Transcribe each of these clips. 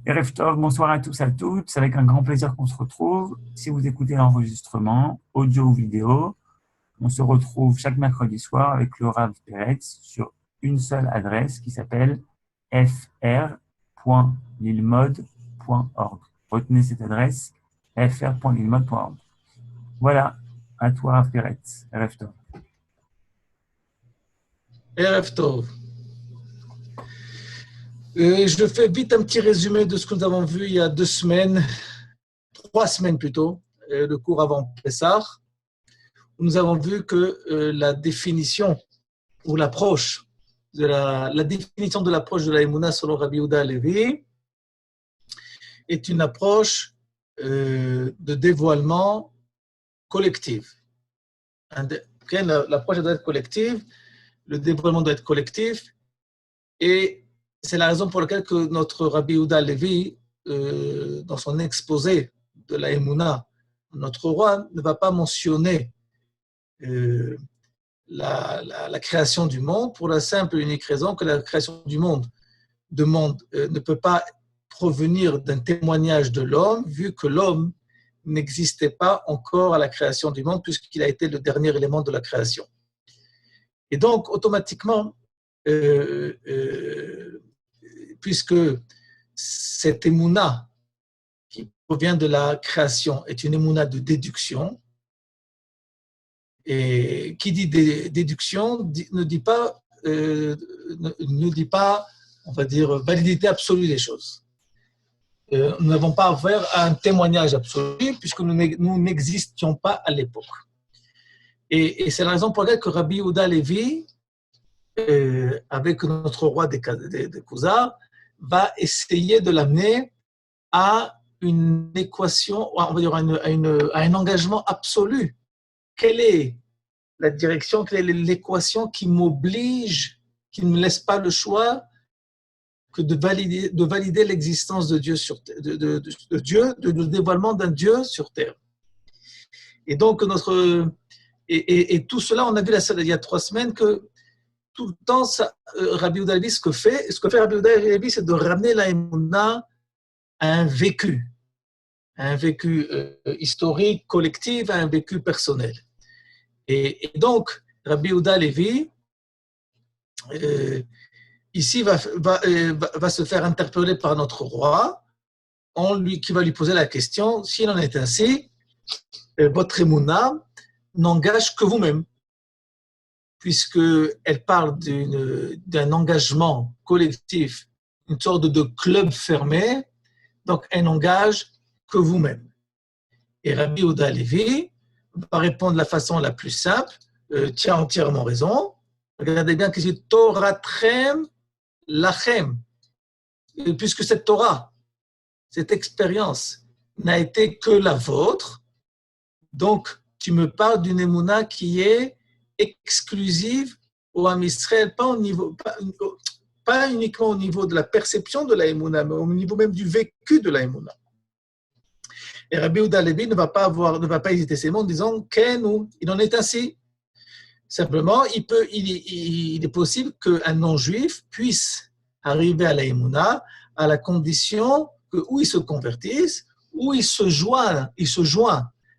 Erev Tov, bonsoir à tous, à toutes. C'est avec un grand plaisir qu'on se retrouve. Si vous écoutez l'enregistrement, audio ou vidéo, on se retrouve chaque mercredi soir avec le Rav Peretz sur une seule adresse qui s'appelle fr.lilmod.org. Retenez cette adresse, fr.lilmod.org. Voilà, à toi Rav Peretz. Erev Tov. Erev Tov. Je fais vite un petit résumé de ce que nous avons vu il y a 3 semaines plutôt, le cours avant Pessah. Nous avons vu que la définition ou l'approche la définition de l'approche de la Emouna selon Rabbi Yehuda Halevi est une approche de dévoilement collectif. L'approche doit être collective, le dévoilement doit être collectif, et c'est la raison pour laquelle que notre Rabbi Yehuda Halevi, dans son exposé de la Emouna, notre roi ne va pas mentionner la création du monde pour la simple et unique raison que la création du monde ne peut pas provenir d'un témoignage de l'homme, vu que l'homme n'existait pas encore à la création du monde, puisqu'il a été le dernier élément de la création. Et donc, automatiquement, puisque cette émouna qui provient de la création est une émouna de déduction, et qui dit déduction ne dit pas, on va dire, validité absolue des choses. Nous n'avons pas affaire à un témoignage absolu, puisque nous n'existions pas à l'époque. Et c'est la raison pour laquelle que Rabbi Yehuda Halevi, avec notre roi des Khuzar, va essayer de l'amener à une équation, on va dire à un engagement absolu. Quelle est la direction, quelle est l'équation qui m'oblige, qui ne me laisse pas le choix que de valider l'existence de Dieu de Dieu, le dévoilement d'un Dieu sur terre. Et donc et tout cela, on a vu il y a 3 semaines que tout le temps, Rabbi Yehuda Halevi, ce que fait Rabbi Yehuda Halevi, c'est de ramener la Emouna à un vécu historique, collectif, à un vécu personnel. Et donc, Rabbi Yehuda Halevi, ici, va se faire interpeller par notre roi, qui va lui poser la question, s'il en est ainsi, votre émouna n'engage que vous-même, puisqu'elle parle d'un engagement collectif, une sorte de club fermé, donc elle n'engage que vous-même. Et Rabbi Yehuda Halevi va répondre de la façon la plus simple, tu as entièrement raison, regardez bien que c'est Toratchem Lachem, puisque cette Torah, cette expérience n'a été que la vôtre, donc tu me parles d'une émouna qui est exclusive au Ham Israël, pas uniquement au niveau de la perception de la émouna, mais au niveau même du vécu de la émouna. Et Rabbi Yehuda Halevi ne va pas hésiter ces mots en disant Kenu, il en est ainsi. Simplement, il est possible qu'un non-juif puisse arriver à la émouna à la condition que ou il se convertisse, ou il se joint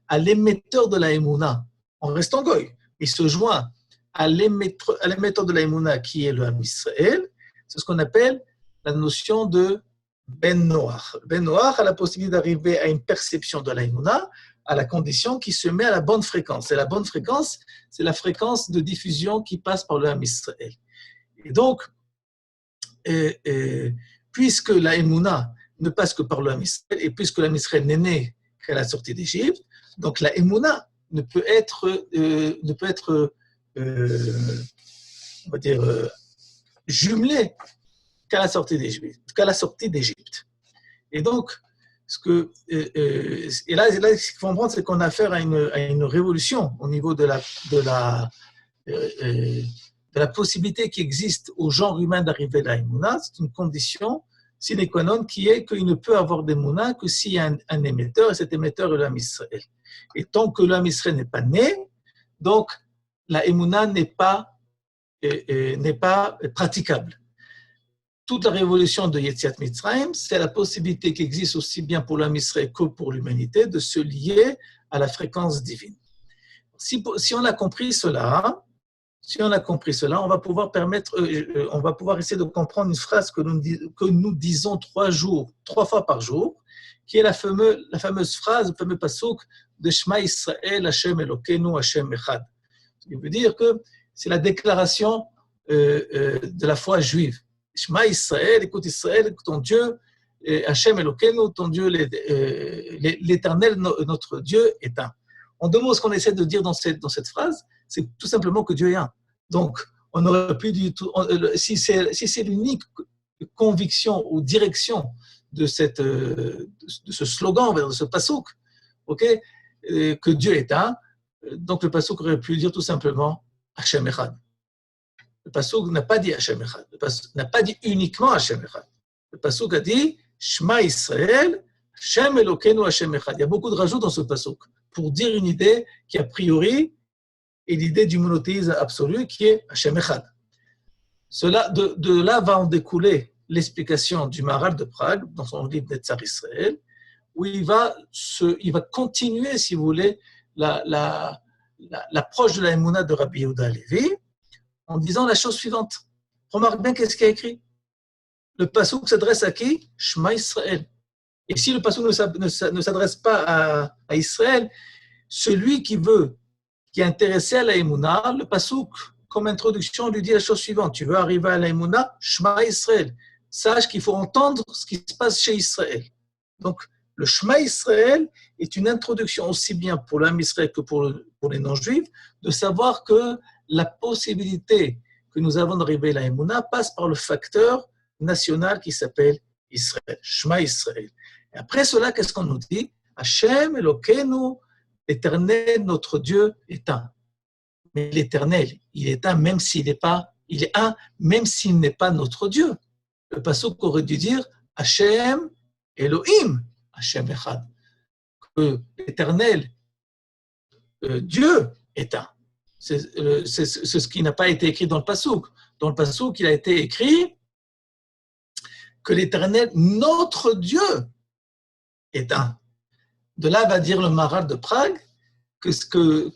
à l'émetteur de la émouna en restant goy. Il se joint à l'émetteur de la émouna qui est le Ham Israël. C'est ce qu'on appelle la notion de Ben Noach. Ben Noach a la possibilité d'arriver à une perception de la émouna à la condition qu'il se met à la bonne fréquence. Et la bonne fréquence, c'est la fréquence de diffusion qui passe par le Ham Israël. Et donc, puisque la émouna ne passe que par le Ham Israël, et puisque le Ham Israël n'est né qu'à la sortie d'Égypte, donc la émouna ne peut être on va dire, jumelée qu'à la sortie d'Égypte. Et donc, là, ce qu'il faut comprendre, c'est qu'on a affaire à une révolution au niveau de la possibilité qui existe au genre humain d'arriver à la émouna. C'est une condition sine qua non qui est qu'il ne peut avoir d'émouna que s'il y a un émetteur, et cet émetteur est le Ham Israël. Et tant que le Ham Israël n'est pas né, donc la émouna n'est pas praticable. toute la révolution de Yetziat Mitzrayim, c'est la possibilité qui existe aussi bien pour l'homme Israël que pour l'humanité de se lier à la fréquence divine. Si on a compris cela, on va pouvoir essayer de comprendre une phrase que nous disons 3 fois par jour, qui est la fameuse phrase, le fameux pasuk de Shema Israël, Hashem Elokeinu, Hashem Echad. Ce qui veut dire que c'est la déclaration de la foi juive. Shema Israël, écoute ton Dieu, Hashem Elokeinu, ton Dieu, l'Éternel, notre Dieu est un. En 2 mots, ce qu'on essaie de dire dans cette phrase, c'est tout simplement que Dieu est un. Donc, on aurait pu du tout, si c'est l'unique conviction ou direction de ce slogan, de ce pasuk, okay, que Dieu est un, donc le pasuk aurait pu dire tout simplement Hashem Echad. Le pasuk n'a pas dit Hashem Echad, le pasuk n'a pas dit uniquement Hashem Echad. Le pasuk a dit Shema Israël, Hashem Elokeinu, Hashem Echad. Il y a beaucoup de rajouts dans ce pasuk pour dire une idée qui a priori est l'idée du monothéisme absolu qui est Hashem Echad. De là va en découler l'explication du Maharal de Prague dans son livre Netzach Israël, où il va continuer, si vous voulez, l'approche de la Emouna de Rabbi Yehuda Halevi en disant la chose suivante. Remarque bien qu'est-ce qu'il y a écrit. Le pasuk s'adresse à qui? Shema Israël. Et si le pasuk ne s'adresse pas à Israël, celui qui est intéressé à la Emouna, le pasuk, comme introduction, lui dit la chose suivante. Tu veux arriver à la Emouna? Shema Israël. Sache qu'il faut entendre ce qui se passe chez Israël. Donc, le Shema Israël est une introduction aussi bien pour l'homme Israël que pour les non-juifs, de savoir que la possibilité que nous avons d'arriver à la Emouna passe par le facteur national qui s'appelle Israël, Shema Israël. Et après cela, qu'est-ce qu'on nous dit? Hashem Elokeinu, l'Éternel, notre Dieu, est un. Mais l'Éternel, il est un même s'il n'est pas, il est un même s'il n'est pas notre Dieu. Le pasuk aurait dû dire Hashem Elohim, Hashem Echad. Que l'Éternel, Dieu, est un. C'est ce qui n'a pas été écrit dans le pasuk. Dans le pasuk, il a été écrit que l'Éternel, notre Dieu, est un. De là va dire le Maharal de Prague que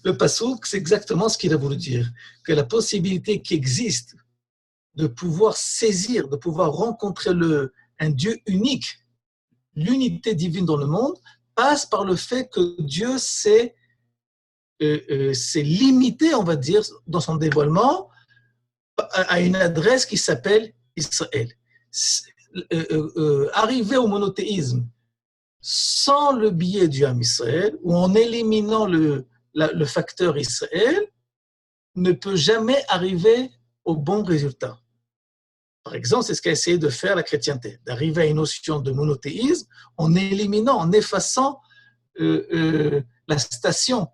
le pasuk, c'est exactement ce qu'il a voulu dire. Que la possibilité qui existe de pouvoir saisir, de pouvoir rencontrer un Dieu unique, l'unité divine dans le monde, passe par le fait que Dieu s'est limité, on va dire, dans son dévoilement, à une adresse qui s'appelle Israël. Arriver au monothéisme sans le biais du Ham Israël, ou en éliminant le facteur Israël, ne peut jamais arriver au bon résultat. Par exemple, c'est ce qu'a essayé de faire la chrétienté, d'arriver à une notion de monothéisme en éliminant, en effaçant la station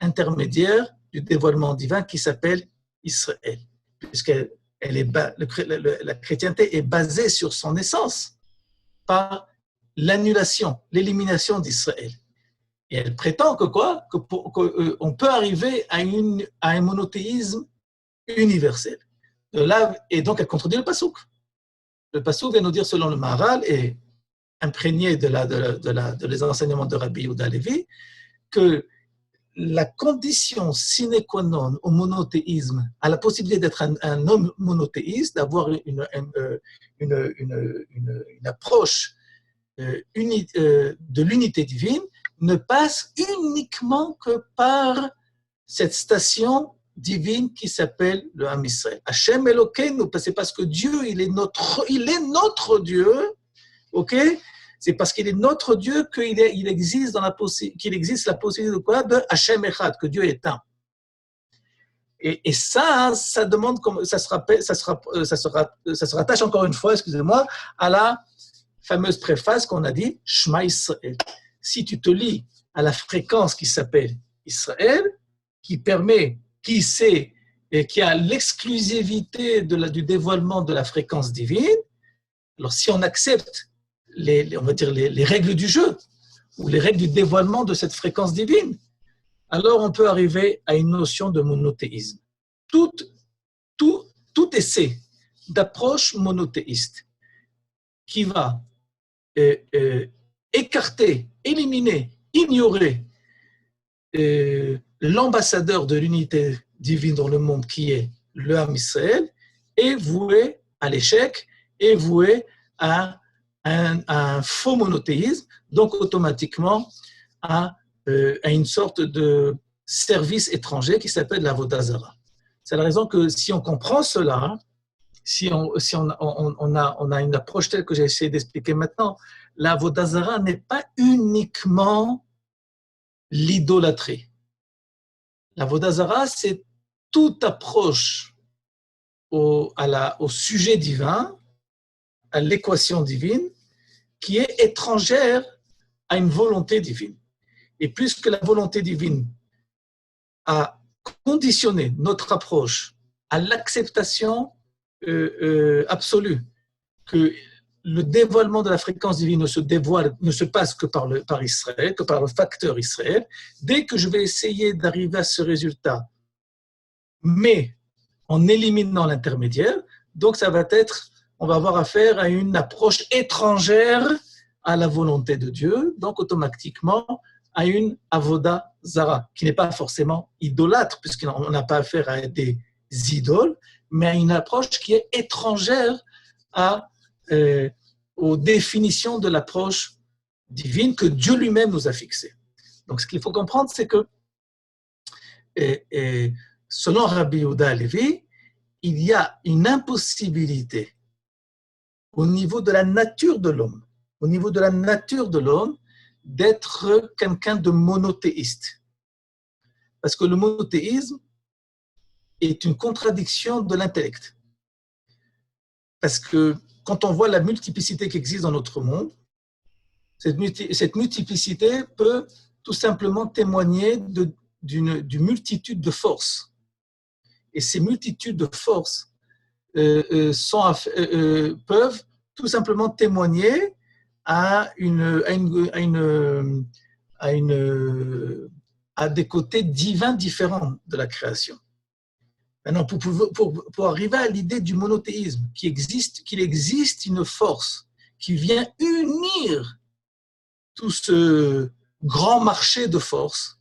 intermédiaire du dévoilement divin qui s'appelle Israël, puisque la chrétienté est basée sur son essence par l'annulation, l'élimination d'Israël. Et elle prétend que quoi? Qu'on peut arriver à un monothéisme universel. Et donc, elle contredit le pasuk. Le pasuk vient nous dire, selon le Maharal, et imprégné des enseignements de Rabbi Yehuda Halevi, que la condition sine qua non au monothéisme, à la possibilité d'être un homme monothéiste, d'avoir une approche de l'unité divine, ne passe uniquement que par cette station divine qui s'appelle le Ham Israël. Hashem Elokeinu, c'est parce que Dieu, il est notre Dieu, ok? C'est parce qu'il est notre Dieu qu'il existe la possibilité de quoi? De Hashem Echad, que Dieu est un. Et ça demande, ça se rattache encore une fois, excusez-moi, à la fameuse préface qu'on a dit, Shema Israël. Si tu te lis à la fréquence qui s'appelle Israël, qui a l'exclusivité du dévoilement de la fréquence divine, alors si on accepte on va dire les règles du jeu ou les règles du dévoilement de cette fréquence divine, alors on peut arriver à une notion de monothéisme. Tout essai d'approche monothéiste qui va écarter, éliminer, ignorer l'ambassadeur de l'unité divine dans le monde qui est le Ham Israël est voué à l'échec, est voué à un faux monothéisme, donc automatiquement à une sorte de service étranger qui s'appelle l'Avodah Zara. C'est la raison que si on comprend cela, si on a une approche telle que j'ai essayé d'expliquer maintenant, l'Avodah Zara n'est pas uniquement l'idolâtrie. L'Avodah Zara, c'est toute approche au sujet divin, à l'équation divine, qui est étrangère à une volonté divine. Et puisque la volonté divine a conditionné notre approche à l'acceptation absolue que le dévoilement de la fréquence divine ne se passe que par Israël, que par le facteur Israël, dès que je vais essayer d'arriver à ce résultat, mais en éliminant l'intermédiaire, donc ça va être, on va avoir affaire à une approche étrangère à la volonté de Dieu, donc automatiquement à une avoda zara, qui n'est pas forcément idolâtre, puisqu'on n'a pas affaire à des idoles, mais à une approche qui est étrangère aux définitions de l'approche divine que Dieu lui-même nous a fixée. Donc ce qu'il faut comprendre, c'est que selon Rabbi Yehuda Halevi, il y a une impossibilité au niveau de la nature de l'homme, d'être quelqu'un de monothéiste. Parce que le monothéisme est une contradiction de l'intellect. Parce que quand on voit la multiplicité qui existe dans notre monde, cette multiplicité peut tout simplement témoigner d'une multitude de forces. Et ces multitudes de forces peuvent tout simplement témoigner à des côtés divins différents de la création. Maintenant, pour arriver à l'idée du monothéisme, qu'il existe une force qui vient unir tout ce grand marché de forces,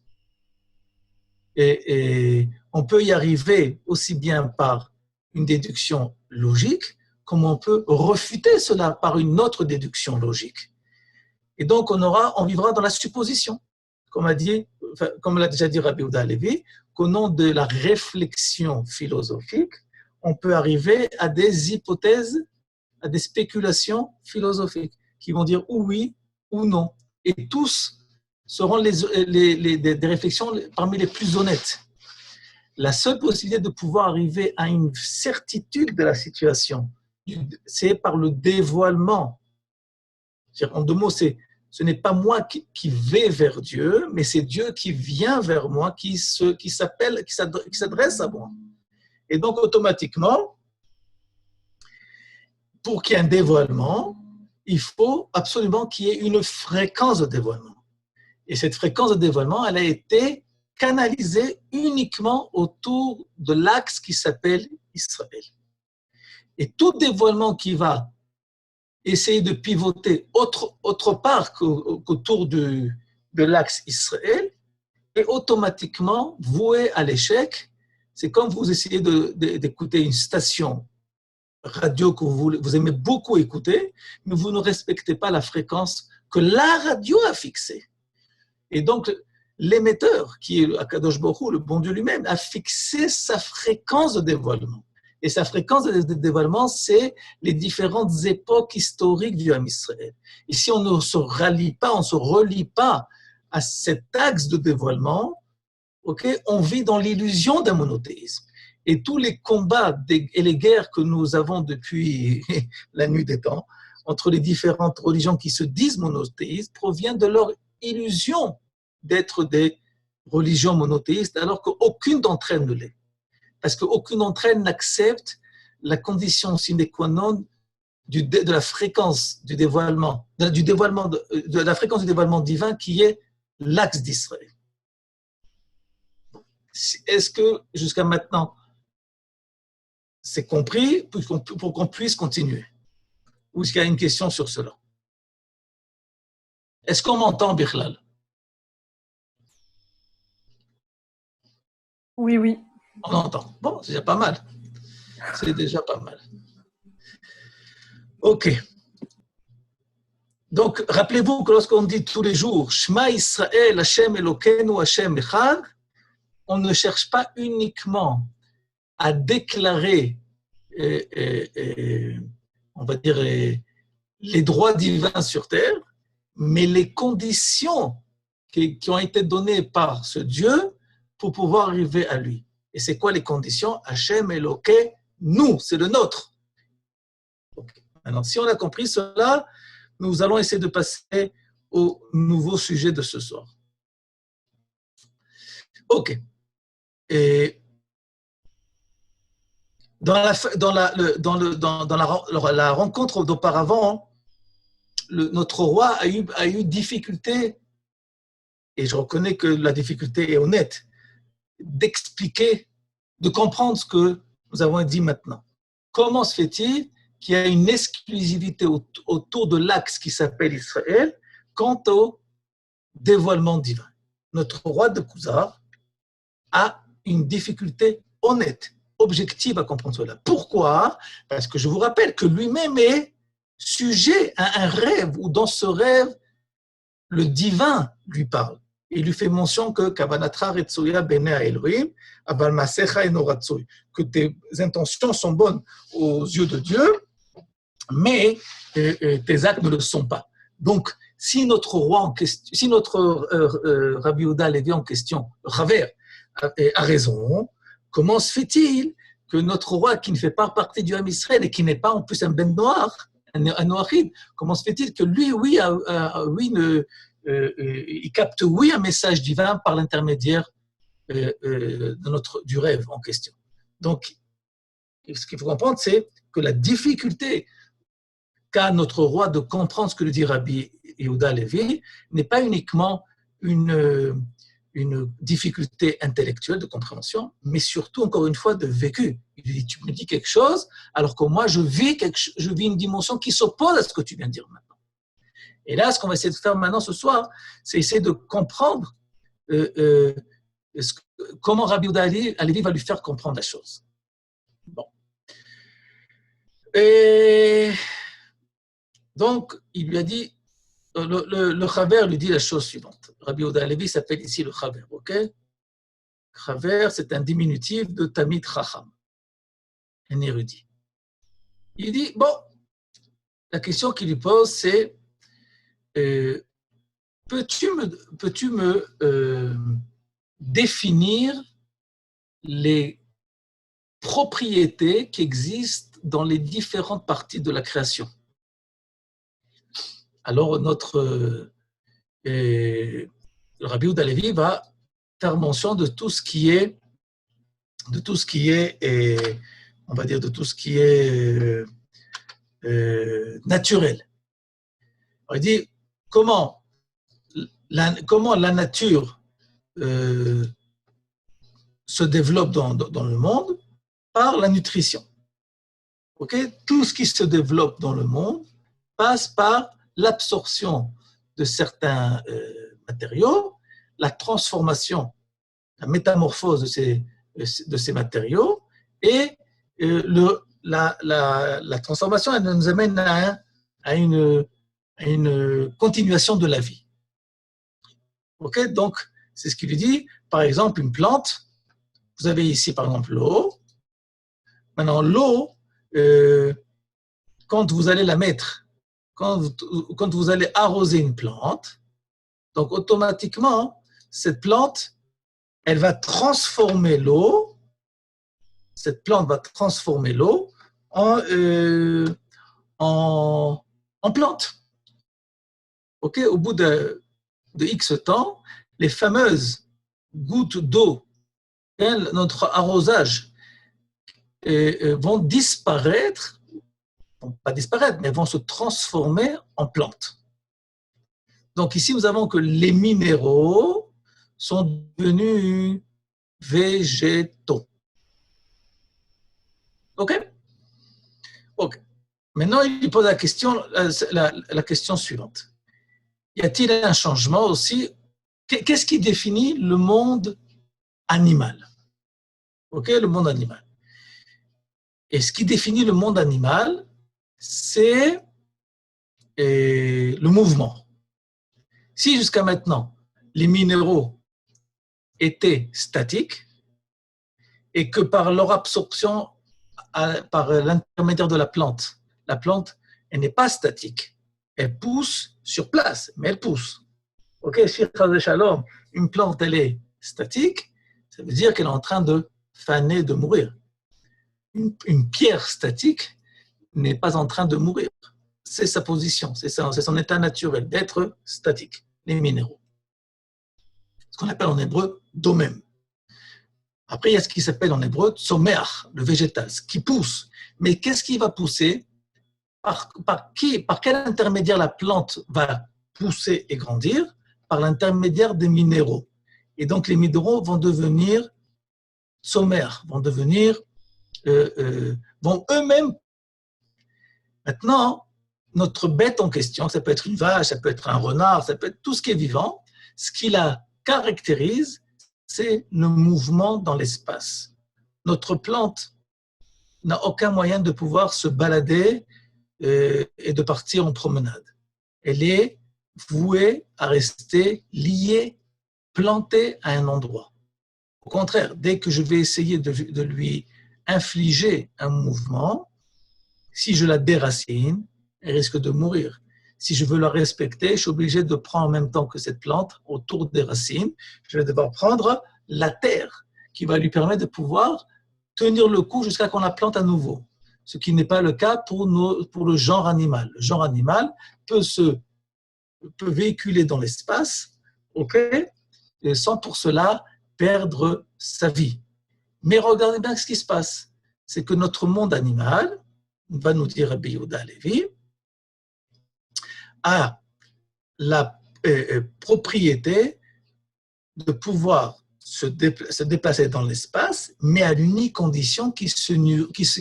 et on peut y arriver aussi bien par une déduction logique, comme on peut refuter cela par une autre déduction logique. Et donc, on vivra dans la supposition, comme l'a déjà dit Rabbi Yehuda Halevi, qu'au nom de la réflexion philosophique, on peut arriver à des hypothèses, à des spéculations philosophiques, qui vont dire ou oui ou non. Et tous seront des réflexions parmi les plus honnêtes. La seule possibilité de pouvoir arriver à une certitude de la situation, c'est par le dévoilement. En deux mots, ce n'est pas moi qui vais vers Dieu, mais c'est Dieu qui vient vers moi, qui s'adresse à moi. Et donc, automatiquement, pour qu'il y ait un dévoilement, il faut absolument qu'il y ait une fréquence de dévoilement. Et cette fréquence de dévoilement, elle a été canalisée uniquement autour de l'axe qui s'appelle Israël. Et tout dévoilement qui va essayer de pivoter autre part qu'autour de l'axe Israël est automatiquement voué à l'échec. C'est comme vous essayez d'écouter une station radio que vous aimez beaucoup écouter, mais vous ne respectez pas la fréquence que la radio a fixée. Et donc, l'émetteur, qui est Akadosh Baruch Hu, le bon Dieu lui-même, a fixé sa fréquence de dévoilement. Et sa fréquence de dévoilement, c'est les différentes époques historiques du Ham Israël. Et si on ne se relie pas à cet axe de dévoilement, on vit dans l'illusion d'un monothéisme. Et tous les combats et les guerres que nous avons depuis la nuit des temps, entre les différentes religions qui se disent monothéistes, proviennent de leur illusion d'être des religions monothéistes, alors qu'aucune d'entre elles ne l'est. Parce qu'aucune d'entre elles n'accepte la condition sine qua non de la fréquence du dévoilement, de la fréquence du dévoilement divin qui est l'axe d'Israël. Est-ce que jusqu'à maintenant, c'est compris pour qu'on puisse continuer? Ou est-ce qu'il y a une question sur cela? Est-ce qu'on m'entend, Bichlal? Oui, oui. On entend. Bon, c'est déjà pas mal. C'est déjà pas mal. OK. Donc, rappelez-vous que lorsqu'on dit tous les jours Shema Israël, Hashem Elokeinu, Hashem Echad, on ne cherche pas uniquement à déclarer, on va dire, les droits divins sur terre, mais les conditions qui ont été données par ce Dieu pour pouvoir arriver à lui. Et c'est quoi les conditions? Hashem Eloké, nous, c'est le nôtre. Okay. Maintenant, si on a compris cela, nous allons essayer de passer au nouveau sujet de ce soir. OK. Et dans la rencontre d'auparavant, notre roi a eu difficulté, et je reconnais que la difficulté est honnête, d'expliquer, de comprendre ce que nous avons dit maintenant. Comment se fait-il qu'il y a une exclusivité autour de l'axe qui s'appelle Israël quant au dévoilement divin? Notre roi de Khuzar a une difficulté honnête, objective à comprendre cela. Pourquoi? Parce que je vous rappelle que lui-même est sujet à un rêve, où dans ce rêve, le divin lui parle. Il lui fait mention que Kavanatra Retsuya Bene Elohim, Abal Masecha Eno Ratsui, que tes intentions sont bonnes aux yeux de Dieu, mais tes actes ne le sont pas. Donc, si notre roi en question, si notre Rabbi Yehuda Levi en question, Chaver, a raison, comment se fait-il que notre roi, qui ne fait pas partie du Ham Israël et qui n'est pas en plus un ben noir, un noachide, comment se fait-il que lui, oui, il capte, oui, un message divin par l'intermédiaire du rêve en question? Donc, ce qu'il faut comprendre, c'est que la difficulté qu'a notre roi de comprendre ce que le dit Rabbi Yehuda Levi n'est pas uniquement une difficulté intellectuelle de compréhension, mais surtout, encore une fois, de vécu. Il dit, tu me dis quelque chose, alors que moi, je vis une dimension qui s'oppose à ce que tu viens de dire maintenant. Et là, ce qu'on va essayer de faire maintenant ce soir, c'est essayer de comprendre comment Rabbi Yehuda Levi va lui faire comprendre la chose. Bon. Et donc, il lui a dit, le Chaver lui dit la chose suivante. Rabbi Yehuda Levi s'appelle ici le Chaver, ok? Chaver, c'est un diminutif de Tamid Chacham, un érudit. Il dit, bon, la question qu'il lui pose, c'est peux-tu me définir les propriétés qui existent dans les différentes parties de la création? Alors, notre Rabbi Yehuda Levi va faire mention de tout ce qui est, on va dire, de tout ce qui est naturel. Alors, il dit comment la nature se développe dans le monde par la nutrition. Okay? Tout ce qui se développe dans le monde passe par l'absorption de certains matériaux, la transformation, la métamorphose de ces matériaux, et la transformation, elle nous amène à une continuation de la vie. Okay? Donc, c'est ce qu'il lui dit. Par exemple, une plante, vous avez ici par exemple l'eau. Maintenant, l'eau, quand vous allez la mettre, quand vous allez arroser une plante, donc automatiquement, cette plante, elle va transformer l'eau, cette plante va transformer l'eau en plante. Ok, au bout de X temps, les fameuses gouttes d'eau, notre arrosage, vont disparaître, pas disparaître, mais vont se transformer en plantes. Donc ici, nous avons que les minéraux sont devenus végétaux. OK? OK. Maintenant, il pose la question suivante. Y a-t-il un changement aussi? Qu'est-ce qui définit le monde animal? OK, le monde animal. Et ce qui définit le monde animal, c'est le mouvement. Si jusqu'à maintenant, les minéraux étaient statiques et que par leur absorption par l'intermédiaire de la plante, elle n'est pas statique. Elle pousse sur place, mais elle pousse. Ok, si Shalom, une plante, elle est statique, ça veut dire qu'elle est en train de faner, de mourir. Une pierre statique n'est pas en train de mourir. C'est sa position, c'est son état naturel d'être statique, les minéraux. Ce qu'on appelle en hébreu domem. Après, il y a ce qui s'appelle en hébreu tzomeach, le végétal, ce qui pousse. Mais qu'est-ce qui va pousser? Par quel intermédiaire la plante va pousser et grandir? Par l'intermédiaire des minéraux. Et donc, les minéraux vont devenir tzomeach, vont eux-mêmes. Maintenant, notre bête en question, ça peut être une vache, ça peut être un renard, ça peut être tout ce qui est vivant, ce qui la caractérise, c'est le mouvement dans l'espace. Notre plante n'a aucun moyen de pouvoir se balader et de partir en promenade. Elle est vouée à rester liée, plantée à un endroit. Au contraire, dès que je vais essayer de lui infliger un mouvement, si je la déracine, elle risque de mourir. Si je veux la respecter, je suis obligé de prendre en même temps que cette plante, autour des racines, je vais devoir prendre la terre qui va lui permettre de pouvoir tenir le coup jusqu'à qu'on la plante à nouveau. Ce qui n'est pas le cas pour le genre animal. Le genre animal peut véhiculer dans l'espace, ok, et sans pour cela perdre sa vie. Mais regardez bien ce qui se passe. C'est que notre monde animal, va nous dire Rabbi Yehuda Halevi, a la propriété de pouvoir se déplacer dans l'espace, mais à l'unique condition qu'il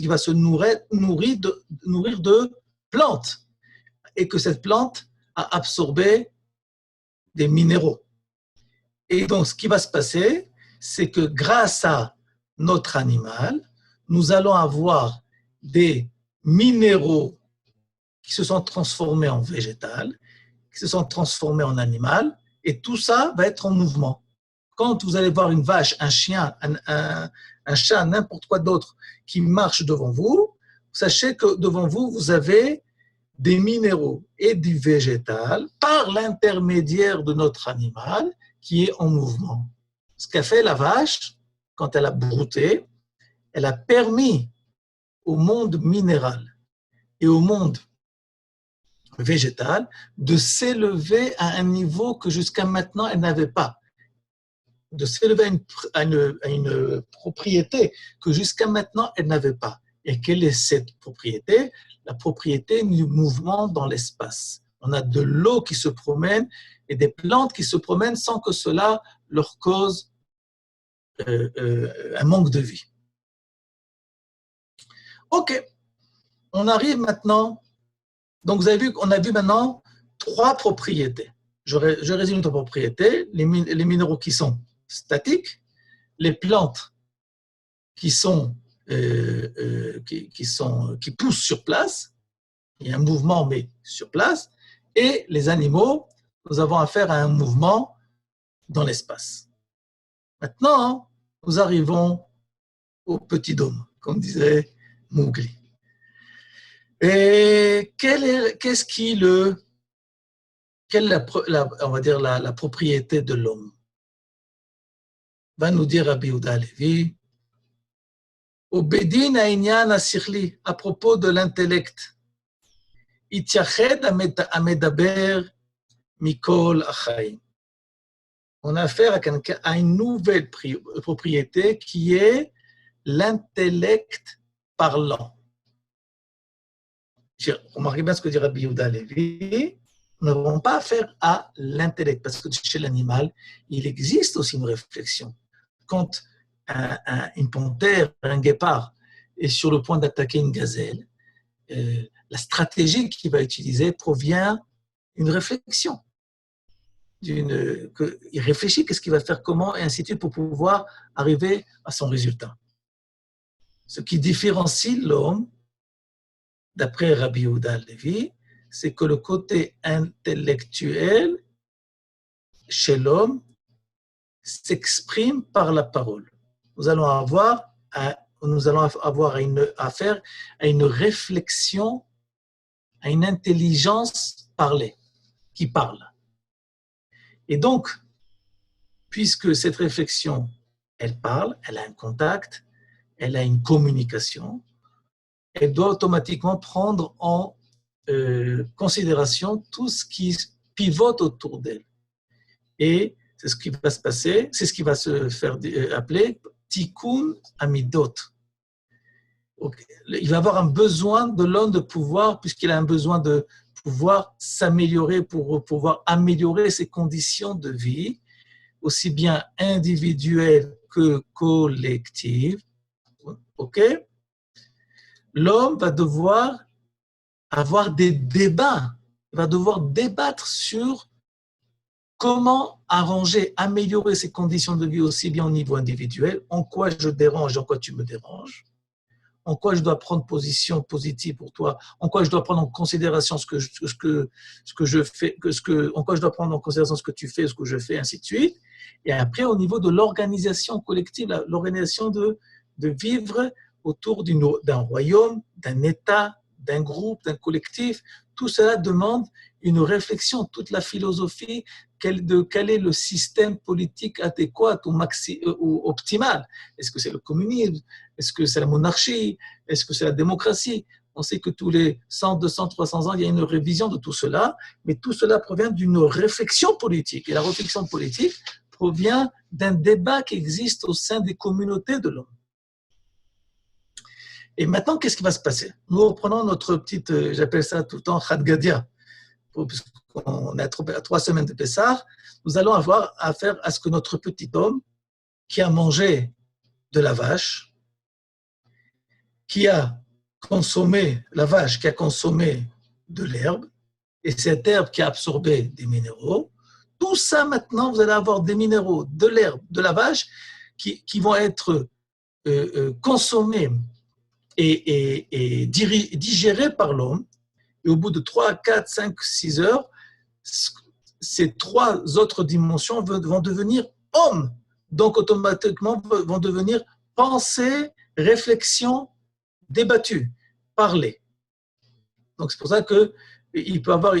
va se nourrir de plantes et que cette plante a absorbé des minéraux. Et donc, ce qui va se passer, c'est que grâce à notre animal, nous allons avoir des minéraux qui se sont transformés en végétal, qui se sont transformés en animal, et tout ça va être en mouvement. Quand vous allez voir une vache, un chien, un chat, n'importe quoi d'autre qui marche devant vous, sachez que devant vous, vous avez des minéraux et du végétal par l'intermédiaire de notre animal qui est en mouvement. Ce qu'a fait la vache, quand elle a brouté, elle a permis au monde minéral et au monde végétal de s'élever à un niveau que jusqu'à maintenant elle n'avait pas, de s'élever à une propriété que jusqu'à maintenant elle n'avait pas. Et quelle est cette propriété? La propriété du mouvement dans l'espace. On a de l'eau qui se promène et des plantes qui se promènent sans que cela leur cause un manque de vie. Ok, on arrive maintenant. Donc vous avez vu qu'on a vu maintenant 3 propriétés. Je résume les 3 propriétés. Les minéraux qui sont statiques, les plantes qui poussent sur place, il y a un mouvement mais sur place, et les animaux, nous avons affaire à un mouvement dans l'espace. Maintenant, nous arrivons au petit dôme, comme disait Mowgli. Et quelle est on va dire la propriété de l'homme? Va nous dire Rabbi Yehuda Halevi, au Bedin Ha'inyan Hasichli, à propos de l'intellect, Itzached Amedaber Mikol Achaim. On a affaire à une nouvelle propriété qui est l'intellect parlant. Remarquez bien ce que dit Rabbi Yehuda Halevi. Nous n'avons pas affaire à l'intellect, parce que chez l'animal, il existe aussi une réflexion. Quand une panthère, un guépard est sur le point d'attaquer une gazelle, la stratégie qu'il va utiliser provient d'une réflexion. Il réfléchit, qu'est-ce qu'il va faire, comment, et ainsi de suite, pour pouvoir arriver à son résultat. Ce qui différencie l'homme, d'après Rabbi Yehuda Halevi, c'est que le côté intellectuel chez l'homme s'exprime par la parole. Nous allons avoir affaire à une réflexion, à une intelligence parlée, qui parle. Et donc, puisque cette réflexion, elle parle, elle a un contact, elle a une communication, elle doit automatiquement prendre en considération tout ce qui pivote autour d'elle. Et c'est ce qui va se passer, c'est ce qui va se faire appeler Tikkun Amidot. Il va avoir un besoin de l'homme de pouvoir, puisqu'il a un besoin de pouvoir s'améliorer, pour pouvoir améliorer ses conditions de vie, aussi bien individuelles que collectives. Ok? L'homme va devoir avoir des débats, il va devoir débattre sur comment arranger, améliorer ses conditions de vie aussi bien au niveau individuel, en quoi je dérange, en quoi tu me déranges, en quoi je dois prendre position positive pour toi, en quoi je dois prendre en considération ce que je fais, en quoi je dois prendre en considération ce que tu fais, ce que je fais, ainsi de suite. Et après, au niveau de l'organisation collective, l'organisation de vivre autour d'un royaume, d'un État, d'un groupe, d'un collectif, tout cela demande une réflexion, toute la philosophie de quel est le système politique adéquat ou optimal. Est-ce que c'est le communisme? Est-ce que c'est la monarchie? Est-ce que c'est la démocratie? On sait que tous les 100, 200, 300 ans, il y a une révision de tout cela, mais tout cela provient d'une réflexion politique. Et la réflexion politique provient d'un débat qui existe au sein des communautés de l'homme. Et maintenant, qu'est-ce qui va se passer? Nous reprenons notre petite, j'appelle ça tout le temps Khadgadia, puisqu'on est à 3 semaines de Pessah, nous allons avoir affaire à ce que notre petit homme, qui a mangé de la vache, qui a consommé, la vache qui a consommé de l'herbe, et cette herbe qui a absorbé des minéraux, tout ça maintenant, vous allez avoir des minéraux, de l'herbe, de la vache, qui vont être consommés et digérés par l'homme. Et au bout de 3, 4, 5, 6 heures, ces 3 autres dimensions vont devenir hommes. Donc, automatiquement, vont devenir pensée, réflexion, débattue, parler. Donc, c'est pour ça qu'il peut y avoir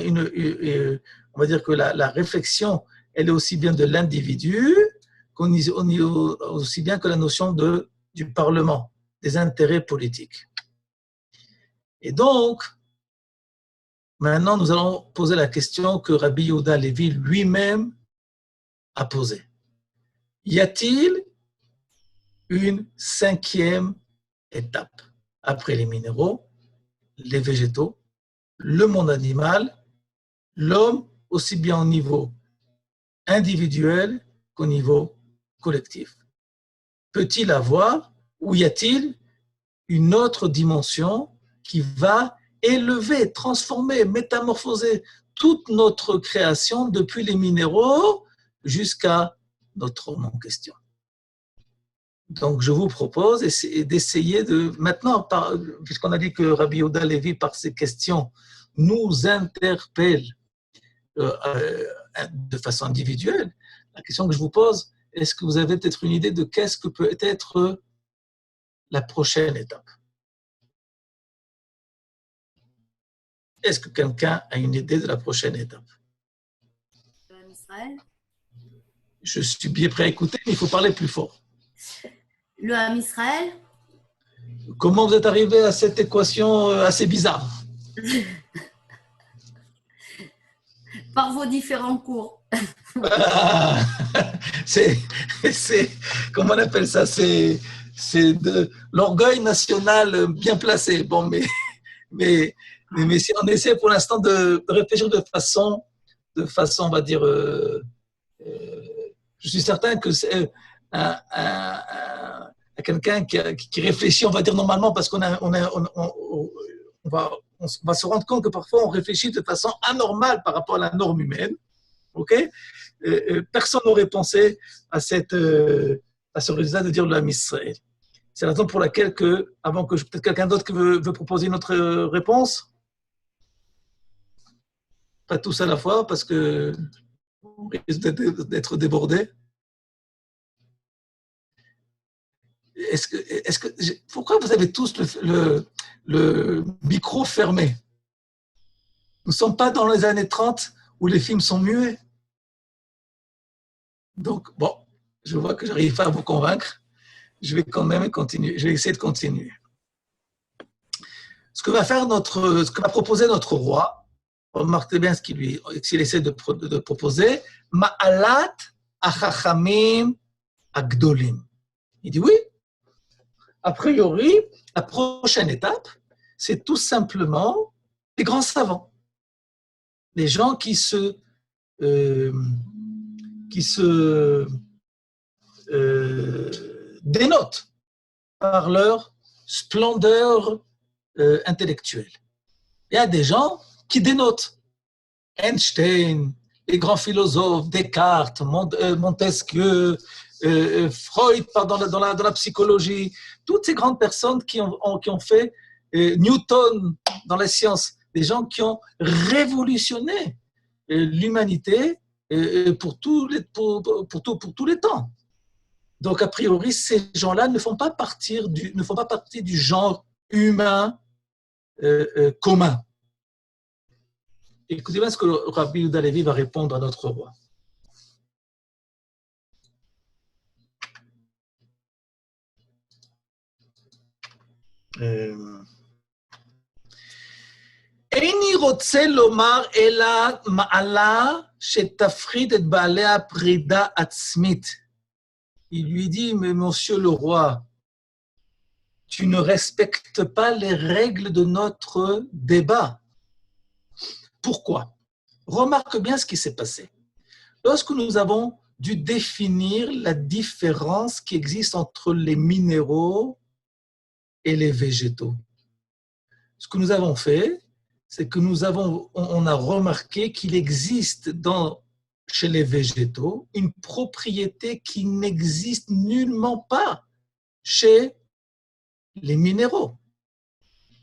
on va dire que la réflexion, elle est aussi bien de l'individu, aussi bien que la notion du Parlement, des intérêts politiques. Et donc, maintenant, nous allons poser la question que Rabbi Yehuda Halevi lui-même a posée. Y a-t-il une 5e étape après les minéraux, les végétaux, le monde animal, l'homme, aussi bien au niveau individuel qu'au niveau collectif? Peut-il avoir, ou y a-t-il une autre dimension qui va élever, transformer, métamorphoser toute notre création depuis les minéraux jusqu'à notre homme en question? Donc, je vous propose d'essayer de, maintenant, puisqu'on a dit que Rabbi Yehuda Halevi, par ses questions, nous interpelle de façon individuelle, la question que je vous pose, est-ce que vous avez peut-être une idée de qu'est-ce que peut être la prochaine étape? Est-ce que quelqu'un a une idée de la prochaine étape? Israël. Je suis bien prêt à écouter, mais il faut parler plus fort. Le Ham Israël. Comment vous êtes arrivé à cette équation assez bizarre? Par vos différents cours. C'est, comment on appelle ça? C'est de l'orgueil national bien placé. Bon, mais si on essaie pour l'instant de réfléchir de façon, on va dire, je suis certain que c'est à quelqu'un qui réfléchit, on va dire normalement, parce qu'on va se rendre compte que parfois on réfléchit de façon anormale par rapport à la norme humaine. Ok, personne n'aurait pensé à ce résultat de dire le Ham Israël. C'est la raison pour laquelle avant que peut-être quelqu'un d'autre qui veut proposer une autre réponse. Pas tous à la fois parce que on risque d'être débordé. Pourquoi vous avez tous le micro fermé? Nous ne sommes pas dans les années 30 où les films sont muets. Donc, bon, je vois que je n'arrive pas à vous convaincre. Je vais quand même continuer. Je vais essayer de continuer. Ce que va proposer notre roi, remarquez bien ce qu'il essaie de proposer, Ma'alat achachamim agdolim. Il dit oui. A priori, la prochaine étape, c'est tout simplement les grands savants, les gens qui se dénotent par leur splendeur intellectuelle. Il y a des gens qui dénotent. Einstein, les grands philosophes, Descartes, Montesquieu, Freud dans la psychologie, toutes ces grandes personnes qui ont fait Newton dans la science, des gens qui ont révolutionné l'humanité pour tous les temps. Donc, a priori, ces gens-là ne font pas partie du genre humain commun. Écoutez bien ce que Rabbi Yehuda Levi va répondre à notre roi. איני רוצה לומר אלא מעלה שתפחית את בעלי הפרידה עצמית. Il lui dit, mais monsieur le roi, tu ne respectes pas les règles de notre débat. Pourquoi? Remarque bien ce qui s'est passé. Lorsque nous avons dû définir la différence qui existe entre les minéraux et les végétaux, ce que nous avons fait, c'est que on a remarqué qu'il existe chez les végétaux une propriété qui n'existe nullement pas chez les minéraux.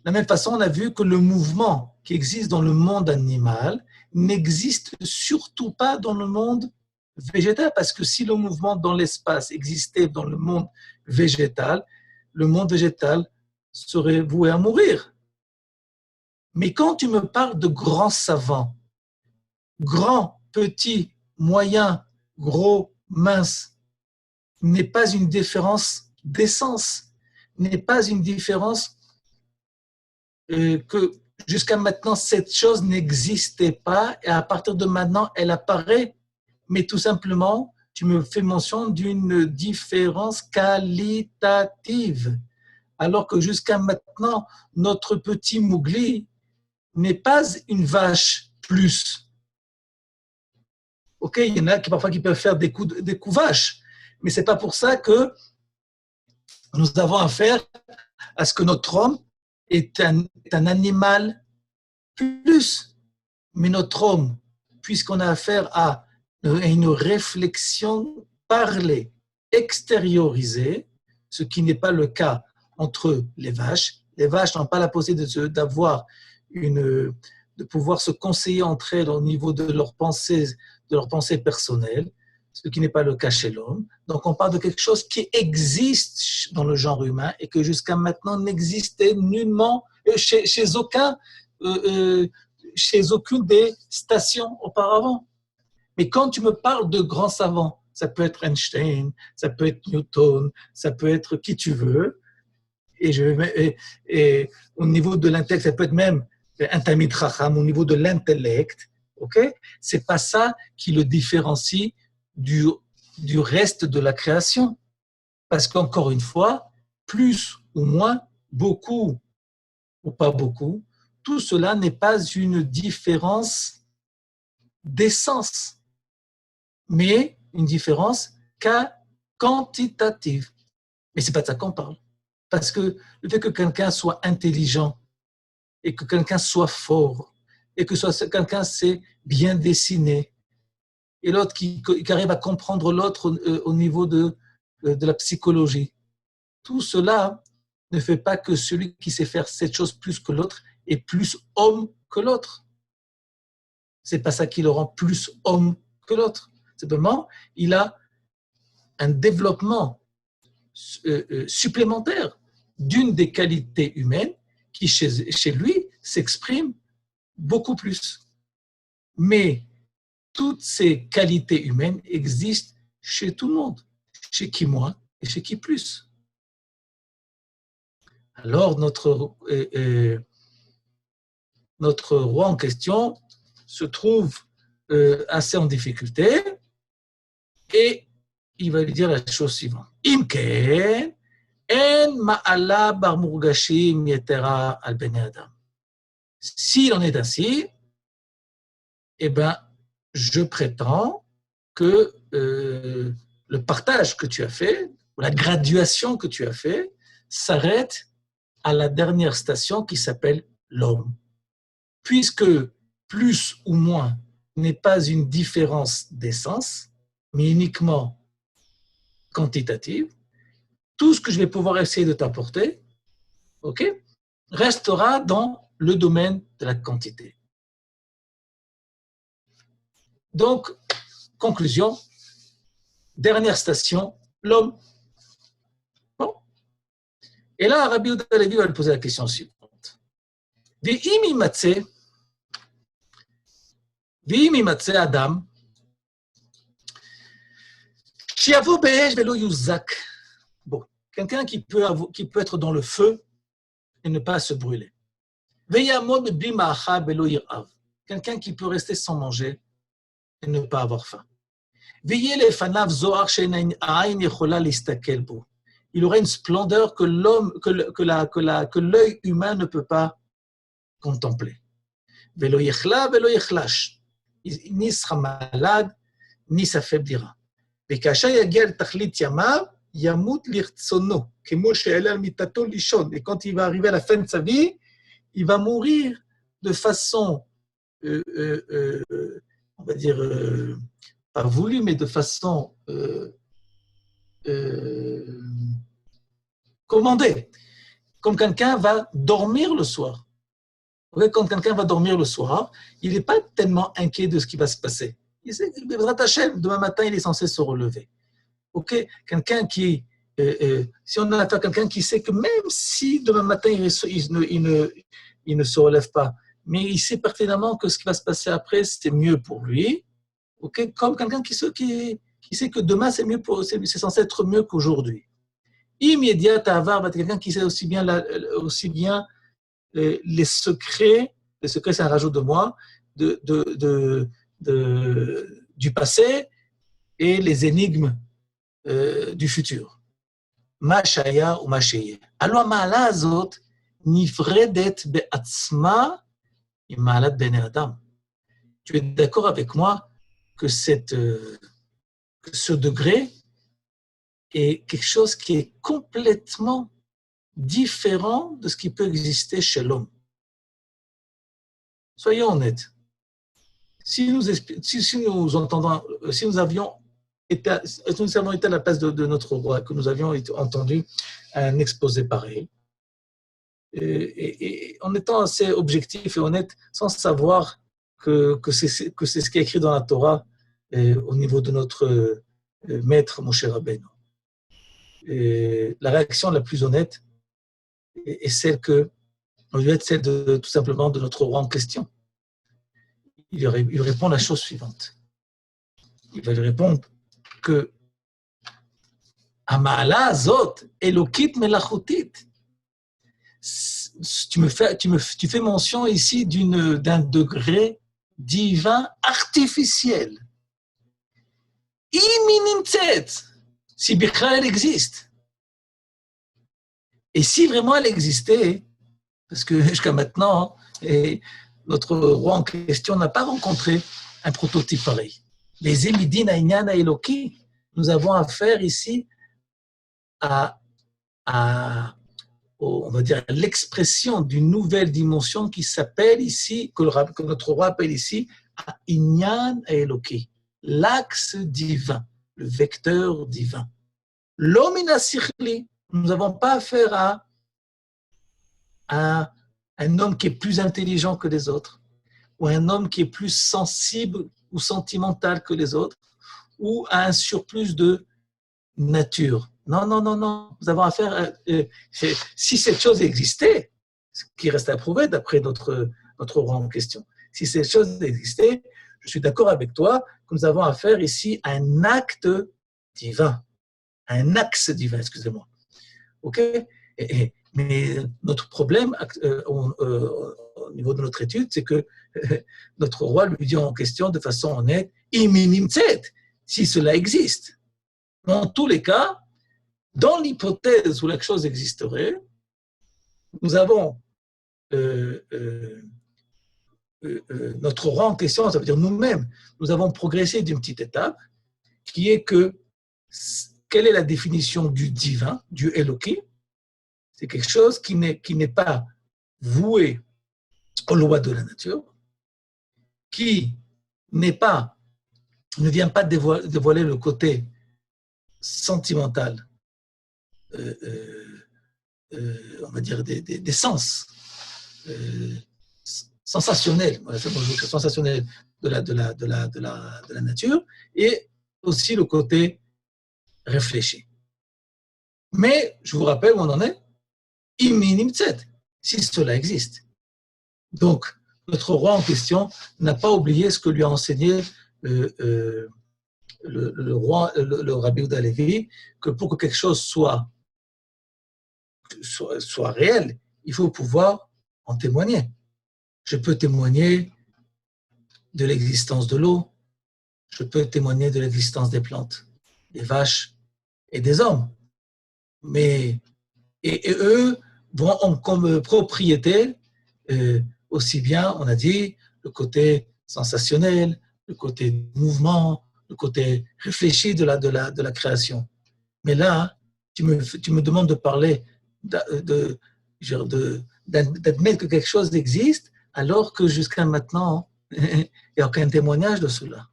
De la même façon, on a vu que le mouvement qui existe dans le monde animal n'existe surtout pas dans le monde végétal, parce que si le mouvement dans l'espace existait dans le monde végétal serait voué à mourir. Mais quand tu me parles de grands savants, grands, petits, moyens, gros, minces, n'est pas une différence d'essence, n'est pas une différence que jusqu'à maintenant, cette chose n'existait pas et à partir de maintenant, elle apparaît. Mais tout simplement, tu me fais mention d'une différence qualitative. Alors que jusqu'à maintenant, notre petit Mougli n'est pas une vache plus. Ok, il y en a qui parfois qui peuvent faire des coups vaches, mais c'est pas pour ça que nous avons affaire à ce que notre homme est un animal plus. Mais notre homme, puisqu'on a affaire à une réflexion parlée, extériorisée, ce qui n'est pas le cas entre les vaches. Les vaches n'ont pas la possibilité de pouvoir se conseiller entre elles au niveau de leurs pensées personnelles, ce qui n'est pas le cas chez l'homme. Donc on parle de quelque chose qui existe dans le genre humain et que jusqu'à maintenant n'existait nullement chez aucune des stations auparavant. Mais quand tu me parles de grands savants, ça peut être Einstein, ça peut être Newton, ça peut être qui tu veux, et au niveau de l'intellect, ça peut être même un Talmid Chacham, au niveau de l'intellect, ok? C'est pas ça qui le différencie du reste de la création. Parce qu'encore une fois, plus ou moins, beaucoup ou pas beaucoup, tout cela n'est pas une différence d'essence, mais une différence quantitative. Mais ce n'est pas de ça qu'on parle. Parce que le fait que quelqu'un soit intelligent et que quelqu'un soit fort et que quelqu'un sait bien dessiner et l'autre qui arrive à comprendre l'autre au niveau de la psychologie, tout cela ne fait pas que celui qui sait faire cette chose plus que l'autre est plus homme que l'autre. Ce n'est pas ça qui le rend plus homme que l'autre. Simplement, il a un développement supplémentaire d'une des qualités humaines qui, chez lui, s'exprime beaucoup plus. Mais toutes ces qualités humaines existent chez tout le monde, chez qui moins et chez qui plus. Alors, notre roi en question se trouve assez en difficulté et il va lui dire la chose suivante. Imken, en ma'ala bar murgashim yetera al bnei adam. S'il en est ainsi, eh bien, je prétends que le partage que tu as fait, ou la graduation que tu as fait, s'arrête à la dernière station qui s'appelle l'homme. Puisque plus ou moins n'est pas une différence d'essence, mais uniquement quantitative, tout ce que je vais pouvoir essayer de t'apporter, ok, restera dans le domaine de la quantité. Donc, conclusion, dernière station, l'homme. Bon. Et là, Rabbi Yehuda Halevi va lui poser la question suivante. Ve'im imatze Adam, shiavo be'esh ve'lo yuzak. Bon, quelqu'un qui peut être dans le feu et ne pas se brûler. Ve'yamod bli ma'achal ve'lo yirav. Quelqu'un qui peut rester sans manger et ne pas avoir faim. Il aura une splendeur que l'œil humain ne peut pas contempler. Ni sera malade, ni s'affaiblira. Et quand il va arriver à la fin de sa vie, il va mourir de façon, on va dire, pas voulu, mais de façon commandée. Comme quelqu'un va dormir le soir. Quand quelqu'un va dormir le soir, il n'est pas tellement inquiet de ce qui va se passer. Il sait que demain matin, il est censé se relever. Okay? Quelqu'un qui, si on a affaire à quelqu'un qui sait que même si demain matin, il ne se relève pas, mais il sait pertinemment que ce qui va se passer après, c'est mieux pour lui. Okay? Comme quelqu'un qui sait que demain, c'est censé être mieux qu'aujourd'hui. Immédiat Avar va être quelqu'un qui sait aussi bien les secrets, c'est un rajout de moi, du passé et les énigmes du futur. Mashaya ou Masheye. Alors, Ma'ala Azot, nifredet be'atzma, Ma'alat bnei Adam. Tu es d'accord avec moi que ce degré est quelque chose qui est complètement différent de ce qui peut exister chez l'homme. Soyons honnêtes. Si nous avions été à la place de notre roi, que nous avions entendu un exposé pareil, et en étant assez objectif et honnête, sans savoir que c'est ce qui est écrit dans la Torah au niveau de notre maître Moshe Rabbeinu. La réaction la plus honnête est celle tout simplement de notre roi en question. Il répond la chose suivante. Il va lui répondre que Ama'ala Zot Elokit Melachutit. Tu fais mention ici d'un degré divin artificiel. Iminimtset, si Bichra elle existe. Et si vraiment elle existait, parce que jusqu'à maintenant, notre roi en question n'a pas rencontré un prototype pareil. Les Emidin Aïnyan Eloki, nous avons affaire ici à on va dire, l'expression d'une nouvelle dimension qui s'appelle ici, que notre roi appelle ici, Inyan Eloki, l'axe divin, le vecteur divin. L'omina sikhli, nous n'avons pas affaire à un homme qui est plus intelligent que les autres, ou un homme qui est plus sensible ou sentimental que les autres, ou à un surplus de nature. Non, non, non, non. Nous avons affaire à, si cette chose existait, ce qui reste à prouver d'après notre roi en question, si cette chose existait, je suis d'accord avec toi que nous avons affaire ici à un acte divin, un axe divin, excusez-moi. OK? Mais notre problème au niveau de notre étude, c'est que notre roi lui dit en question de façon honnête, si cela existe. Dans tous les cas, dans l'hypothèse où la chose existerait, nous avons notre roi en question, ça veut dire nous-mêmes, nous avons progressé d'une petite étape, qui est que, quelle est la définition du divin, du Eloki? C'est quelque chose qui n'est pas voué aux lois de la nature, qui ne vient pas dévoiler le côté sentimental, on va dire des sens sensationnels, voilà, c'est bon, sensationnel de la nature, et aussi le côté réfléchi. Mais je vous rappelle où on en est, si cela existe. Donc, notre roi en question n'a pas oublié ce que lui a enseigné le Rabbi Yehuda Halevi, que pour que quelque chose soit réel, il faut pouvoir en témoigner. Je peux témoigner de l'existence de l'eau, je peux témoigner de l'existence des plantes, des vaches et des hommes. Mais, et eux ont comme propriété aussi bien, on a dit, le côté sensationnel, le côté mouvement, le côté réfléchi de la création. Mais là, tu me demandes de parler, d'admettre que quelque chose existe, alors que jusqu'à maintenant, il n'y a aucun témoignage de cela.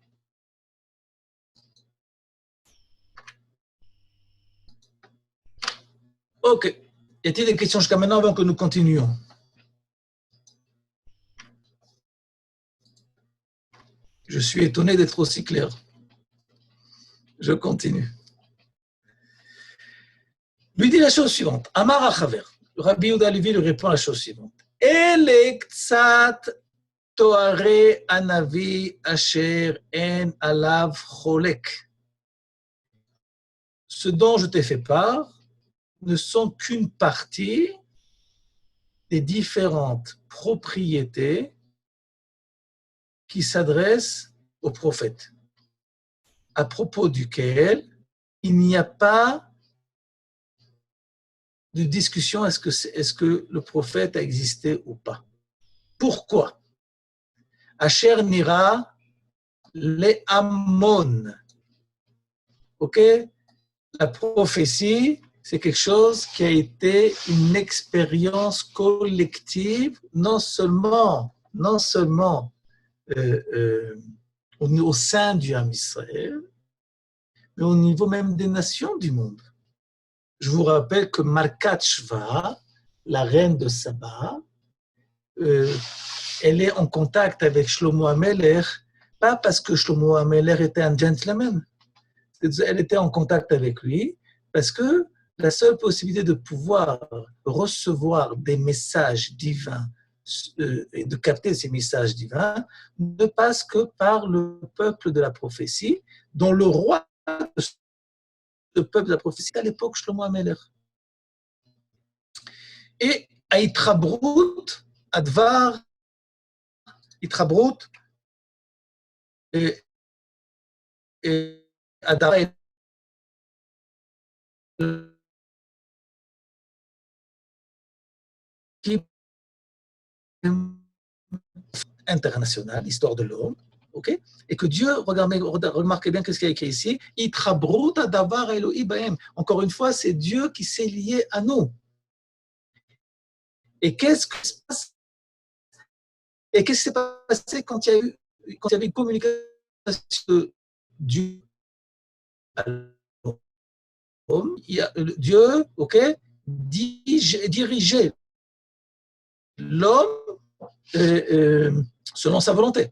Ok. Y a-t-il des questions jusqu'à maintenant avant que nous continuions? Je suis étonné d'être aussi clair. Je continue. Lui dit la chose suivante. Amar Achaver. Le Rabbi Yehuda Halevi lui répond la chose suivante. Ele ktsat toare anavi asher en alav cholek. Ce dont je t'ai fait part ne sont qu'une partie des différentes propriétés qui s'adressent au prophète, à propos duquel il n'y a pas de discussion est-ce que le prophète a existé ou pas. Pourquoi? Asher nira le Ammon. Ok? La prophétie, c'est quelque chose qui a été une expérience collective, non seulement au sein du Ham Israël, mais au niveau même des nations du monde. Je vous rappelle que Malkat Shva, la reine de Saba, elle est en contact avec Shlomo HaMelech, pas parce que Shlomo HaMelech était un gentleman. Elle était en contact avec lui parce que la seule possibilité de pouvoir recevoir des messages divins et de capter ces messages divins ne passe que par le peuple de la prophétie, dont le roi de peuple de la prophétie à l'époque, Shlomo HaMelech. Et à Itrabrut, Advar, Itrabrut, et Adar international, l'histoire de l'homme, ok? Et que Dieu, remarquez bien ce qu'il y a écrit ici, Itrabruta davar Eloi bahem. Encore une fois, c'est Dieu qui s'est lié à nous. Et qu'est-ce qui se passe? Et qu'est-ce qui s'est passé quand il y avait une communication de Dieu à l'homme? Dieu, ok, dirigeait l'homme selon sa volonté.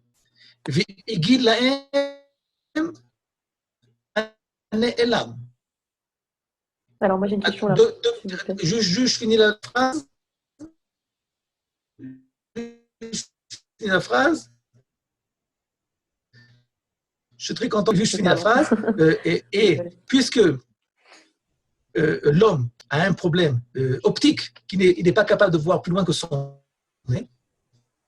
Alors, moi, j'ai une question là. Je finis la phrase. La phrase. Je suis très content que je finis la phrase. Et puisque l'homme a un problème optique, il n'est pas capable de voir plus loin que son nez,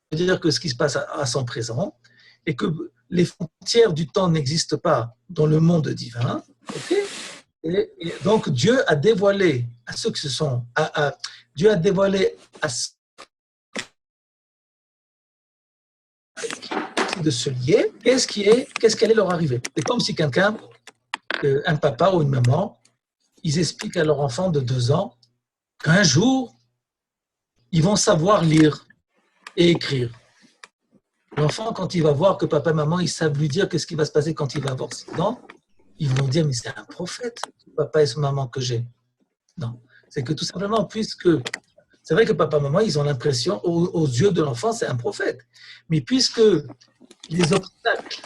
c'est-à-dire que ce qui se passe à son présent, et que les frontières du temps n'existent pas dans le monde divin, okay? Et donc Dieu a dévoilé à ceux qui se sont, Dieu a dévoilé à ceux de se lier, qu'est-ce qu'elle est leur arrivée. C'est comme si quelqu'un, un papa ou une maman, ils expliquent à leur enfant de 2 ans qu'un jour, ils vont savoir lire et écrire. L'enfant, quand il va voir que papa et maman, ils savent lui dire qu'est-ce qui va se passer quand il va avoir 6 ans, ils vont dire, mais c'est un prophète, papa et maman que j'ai. Non, c'est que tout simplement, puisque c'est vrai que papa et maman, ils ont l'impression, aux yeux de l'enfant, c'est un prophète. Mais puisque les obstacles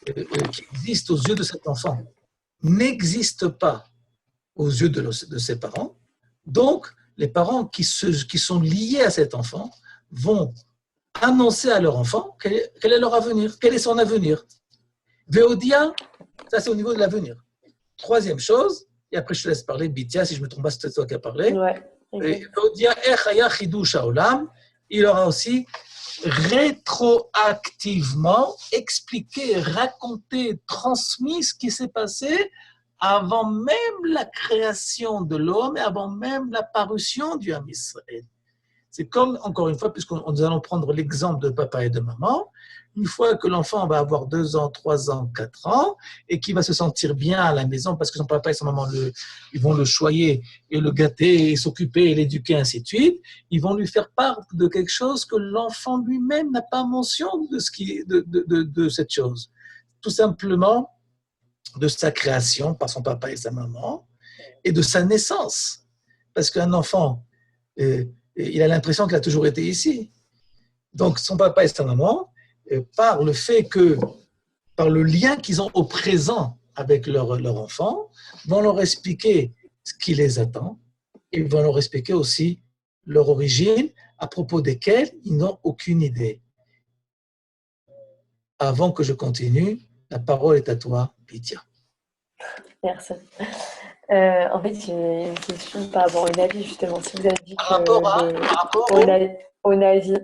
qui existent aux yeux de cet enfant n'existent pas aux yeux de ses parents, donc les parents qui sont liés à cet enfant vont annoncer à leur enfant quel est leur avenir, quel est son avenir. Veodia, ça c'est au niveau de l'avenir. 3e chose, et après je te laisse parler, Bithia, si je ne me trompe pas, c'est toi qui as parlé. Ouais. Veodia, echaya chidush haolam, il aura aussi rétroactivement expliqué, raconté, transmis ce qui s'est passé avant même la création de l'homme et avant même l'apparition du Ham Israël. C'est comme, encore une fois, puisque nous allons prendre l'exemple de papa et de maman, une fois que l'enfant va avoir 2 ans, 3 ans, 4 ans, et qu'il va se sentir bien à la maison parce que son papa et sa maman ils vont le choyer et le gâter et s'occuper et l'éduquer, ainsi de suite, ils vont lui faire part de quelque chose que l'enfant lui-même n'a pas mention de cette chose. Tout simplement de sa création par son papa et sa maman et de sa naissance. Parce qu'un enfant, il a l'impression qu'il a toujours été ici. Donc, son papa et sa maman, par le fait que, par le lien qu'ils ont au présent avec leur enfant, vont leur expliquer ce qui les attend et vont leur expliquer aussi leur origine à propos desquelles ils n'ont aucune idée. Avant que je continue, la parole est à toi, Bithia. Merci. En fait, j'ai une question par rapport au Navi, justement. Si vous avez dit au Navi,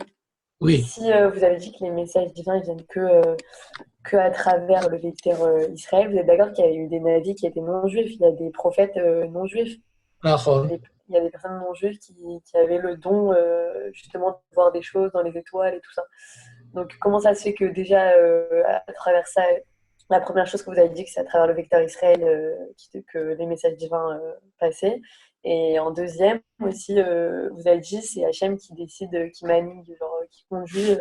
oui. Si vous avez dit que les messages divins ne viennent que à travers le vecteur Israël, vous êtes d'accord qu'il y a eu des Navis qui étaient non-juifs, il y a des prophètes non-juifs. Il y a des personnes non-juives qui avaient le don justement de voir des choses dans les étoiles et tout ça. Donc comment ça se fait que déjà à travers ça, la première chose que vous avez dit, que c'est à travers le vecteur Israël que les messages divins passaient. Et en deuxième aussi, vous avez dit, c'est Hachem qui décide, qui manie, genre, qui conduit.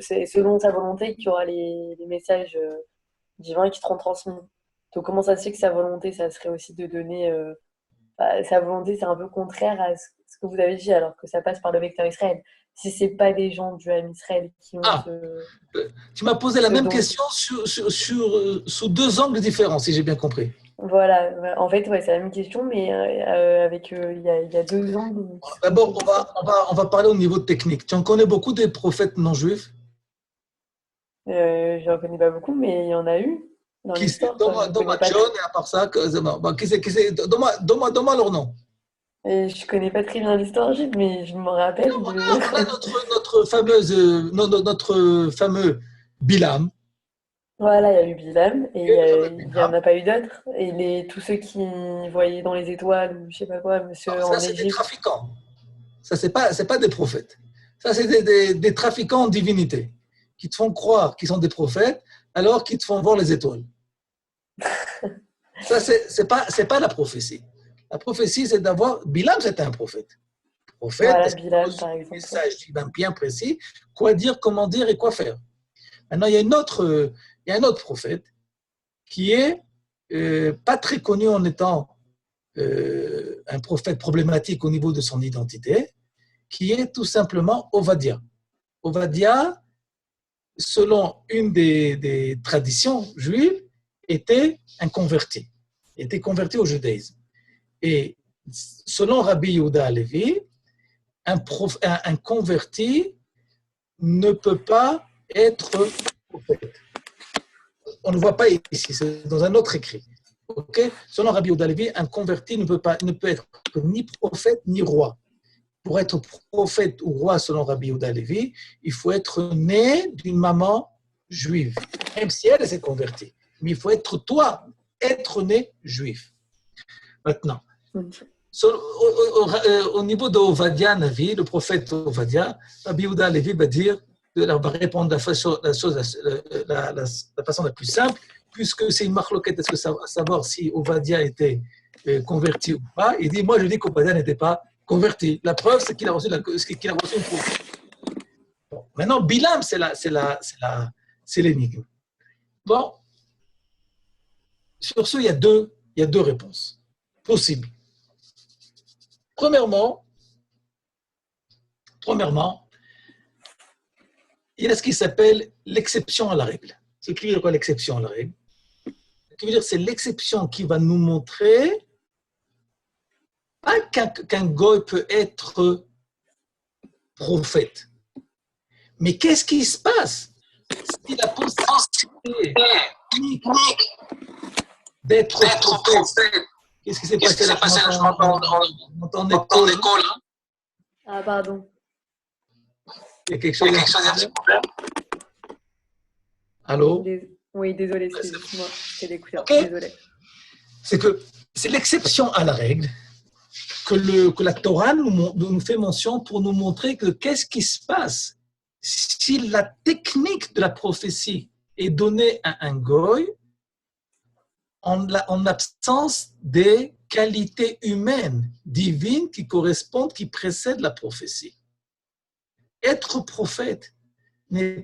C'est selon sa volonté qu'il y aura les messages divins qui seront transmis. Donc comment ça se fait que sa volonté, ça serait aussi de donner... sa volonté, c'est un peu contraire à ce que vous avez dit, alors que ça passe par le vecteur Israël. Si ce n'est pas des gens du Ham Israël qui ont tu m'as posé la même question sous 2 angles différents, si j'ai bien compris. Voilà, en fait, ouais, c'est la même question, mais avec il y a 2 angles. D'abord, on va parler au niveau technique. Tu en connais beaucoup des prophètes non-juifs? J'en connais pas beaucoup, mais il y en a eu dans l'histoire. Donne-moi John, et à part ça, donne-moi leur nom. Je connais pas très bien l'histoire juive, mais je me rappelle. On a notre fameux Bilam. Voilà, il y a eu Bilam, et il n'y en a pas eu d'autres. Et tous ceux qui voyaient dans les étoiles, ou je sais pas quoi, monsieur en Égypte. Ça, c'est des trafiquants. Ça, c'est pas des prophètes. Ça, c'est des trafiquants en divinité qui te font croire qu'ils sont des prophètes alors qu'ils te font voir les étoiles. Ça, c'est pas la prophétie. La prophétie, c'est d'avoir... Bilam, c'était un prophète. Prophète, Voilà, parce Bilal, qu'il par pose un exemple. message bien précis, quoi dire, comment dire et quoi faire. Maintenant, il y a un autre prophète qui est pas très connu en étant un prophète problématique au niveau de son identité, qui est tout simplement Ovadia. Ovadia, selon une des traditions juives, était converti au judaïsme. Et selon Rabbi Yehuda Halevi, un converti ne peut pas être prophète. On ne le voit pas ici, c'est dans un autre écrit. Okay? Selon Rabbi Yehuda Halevi, un converti ne peut être ni prophète ni roi. Pour être prophète ou roi selon Rabbi Yehuda Halevi, il faut être né d'une maman juive, même si elle s'est convertie. Mais il faut être né juif. Maintenant, au niveau d'Ovadia Navi, le prophète Ovadia, Rabbi Yehuda Halevi va répondre la façon la plus simple, puisque c'est une marloquette, est-ce que savoir si Ovadia était converti ou pas. Il dit, moi je dis qu'Ovadia n'était pas converti. La preuve, c'est qu'il a reçu une prophétie. Bon, maintenant, Bilam, c'est l'énigme. Bon, sur ce, il y a deux réponses possibles. Premièrement, il y a ce qui s'appelle l'exception à la règle. C'est qui veut dire quoi l'exception à la règle? Ce qui veut dire c'est l'exception qui va nous montrer pas qu'un goy peut être prophète. Mais qu'est-ce qui se passe si la possibilité d'être prophète? Qu'est-ce qui s'est passé là? Je m'entends en écho. Ah, pardon. Il y a quelque chose à dire? Allô? Oui, désolé, excuse-moi, c'est l'écouteur. Okay. Désolé. C'est l'exception à la règle que la Torah nous fait mention pour nous montrer que qu'est-ce qui se passe si la technique de la prophétie est donnée à un goy en absence des qualités humaines, divines qui correspondent, qui précèdent la prophétie. Être prophète ne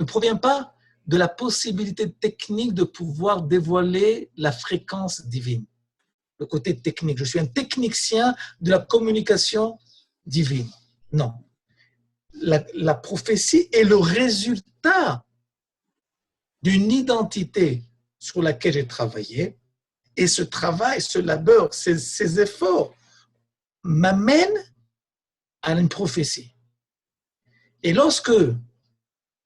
provient pas de la possibilité technique de pouvoir dévoiler la fréquence divine. Le côté technique. Je suis un technicien de la communication divine. Non. La prophétie est le résultat d'une identité sur laquelle j'ai travaillé, et ce travail, ce labeur, ces efforts m'amènent à une prophétie. Et lorsque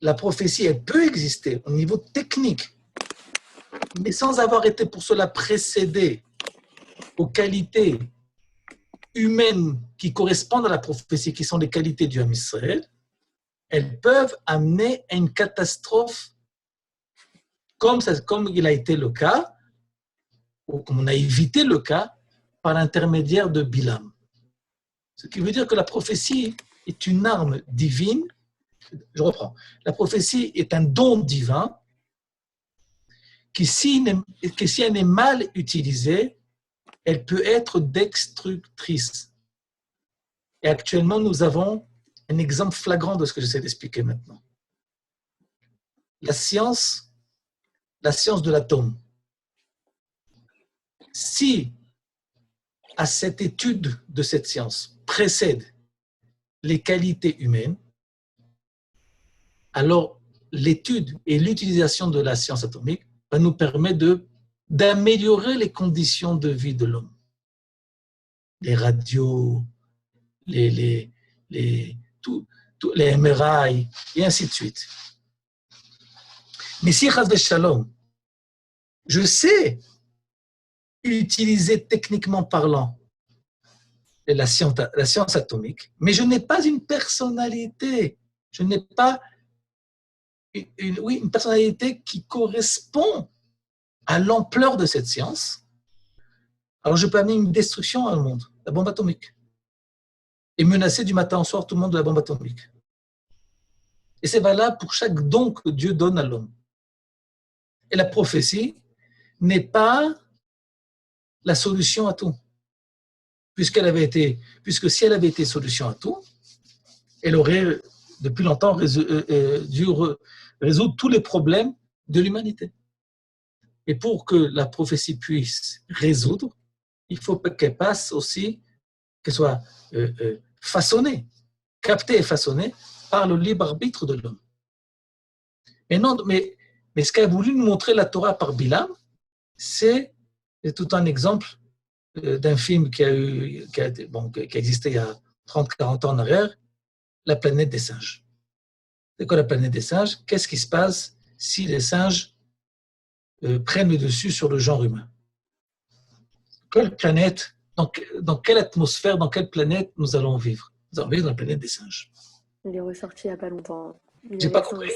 la prophétie, elle peut exister au niveau technique, mais sans avoir été pour cela précédée aux qualités humaines qui correspondent à la prophétie, qui sont les qualités du Ham Israël, elles peuvent amener à une catastrophe comme il a été le cas, ou comme on a évité le cas, par l'intermédiaire de Bilam. Ce qui veut dire que la prophétie est une arme divine. Je reprends. La prophétie est un don divin qui, si elle est mal utilisée, elle peut être destructrice. Et actuellement, nous avons un exemple flagrant de ce que j'essaie d'expliquer maintenant. La science de l'atome. Si à cette étude de cette science précèdent les qualités humaines, alors l'étude et l'utilisation de la science atomique va nous permettre d'améliorer les conditions de vie de l'homme. Les radios, les MRI, et ainsi de suite. Mais si, chas v'shalom, je sais utiliser techniquement parlant la science atomique, mais je n'ai pas une personnalité, je n'ai pas une personnalité qui correspond à l'ampleur de cette science, alors je peux amener une destruction à le monde, la bombe atomique, et menacer du matin au soir tout le monde de la bombe atomique. Et c'est valable pour chaque don que Dieu donne à l'homme. Et la prophétie n'est pas la solution à tout. Puisque si elle avait été solution à tout, elle aurait depuis longtemps dû résoudre tous les problèmes de l'humanité. Et pour que la prophétie puisse résoudre, il faut qu'elle passe aussi, qu'elle soit façonnée, captée et façonnée par le libre arbitre de l'homme. Mais ce qu'a voulu nous montrer la Torah par Bilam, c'est tout un exemple d'un film qui a existé il y a 30-40 ans en arrière, La planète des singes. C'est quoi la planète des singes? Qu'est-ce qui se passe si les singes prennent le dessus sur le genre humain? Quelle planète, dans quelle atmosphère, dans quelle planète nous allons vivre? Nous allons vivre dans la planète des singes. Il est ressorti il n'y a pas longtemps. J'ai pas compris.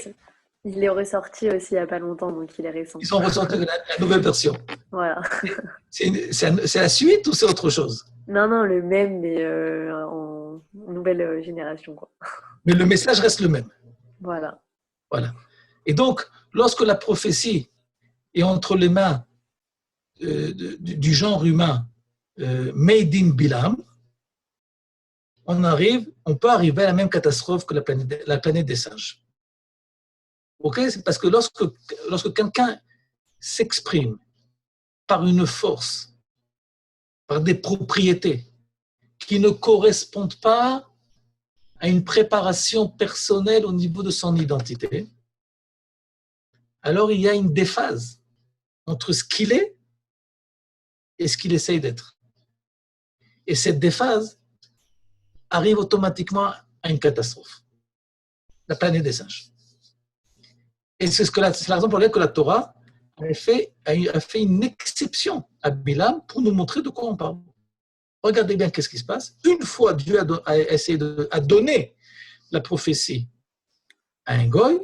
Il est ressorti aussi il n'y a pas longtemps, donc il est récent. Ils sont ressortis de la nouvelle version. Voilà. C'est la suite ou c'est autre chose? Non, le même, mais en nouvelle génération, quoi. Mais le message reste le même. Voilà. Et donc, lorsque la prophétie est entre les mains du genre humain, made in Bilam, on peut arriver à la même catastrophe que la planète des singes. Ok? C'est parce que lorsque quelqu'un s'exprime par une force, par des propriétés qui ne correspondent pas à une préparation personnelle au niveau de son identité, alors il y a une déphase entre ce qu'il est et ce qu'il essaye d'être. Et cette déphase arrive automatiquement à une catastrophe. La planète des singes. Et c'est la raison pour laquelle la Torah a fait une exception à Bilam pour nous montrer de quoi on parle. Regardez bien qu'est-ce qui se passe. Une fois Dieu a donné la prophétie à un goy,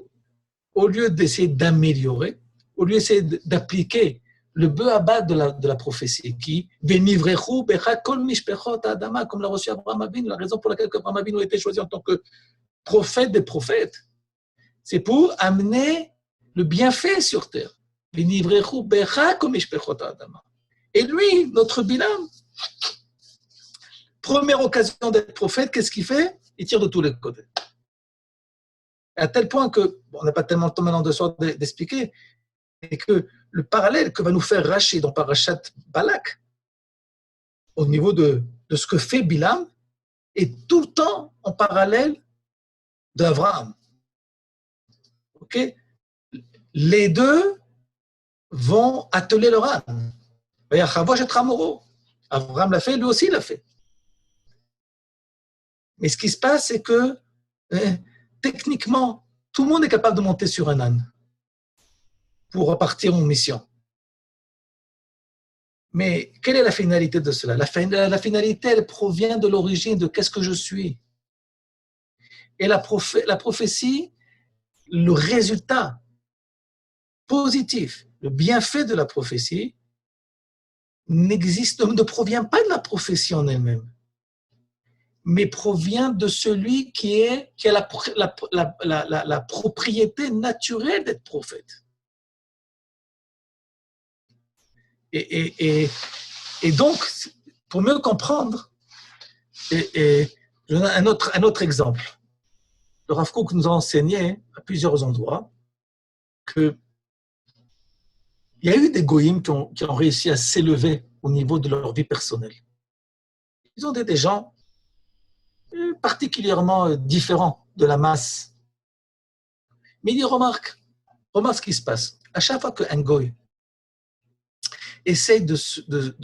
au lieu d'essayer d'améliorer, au lieu d'essayer d'appliquer le beu-à-bas de la prophétie, qui comme l'a reçu Abraham Avinu, la raison pour laquelle Abraham Avinu a été choisi en tant que prophète des prophètes, c'est pour amener le bienfait sur terre. Et lui, notre Bilam, première occasion d'être prophète, qu'est-ce qu'il fait? Il tire de tous les côtés. À tel point que, on n'a pas tellement le temps maintenant de soir d'expliquer, mais que le parallèle que va nous faire Rashi dans Parashat Balak, au niveau de ce que fait Bilam, est tout le temps en parallèle d'Abraham. Ok? Les deux vont atteler leur âne. Abraham l'a fait, lui aussi l'a fait. Mais ce qui se passe, c'est que techniquement, tout le monde est capable de monter sur un âne pour repartir en mission. Mais quelle est la finalité de cela? La finalité, elle provient de l'origine de qu'est-ce que je suis. Et la prophétie, le résultat positif, le bienfait de la prophétie ne provient pas de la prophétie en elle-même, mais provient de celui qui a la propriété naturelle d'être prophète. Et donc, pour mieux comprendre, je donne un autre exemple. Le Rav Kook nous a enseigné à plusieurs endroits qu'il y a eu des goïms qui ont réussi à s'élever au niveau de leur vie personnelle. Ils ont été des gens particulièrement différents de la masse. Mais il remarque ce qui se passe. À chaque fois qu'un goï essaye de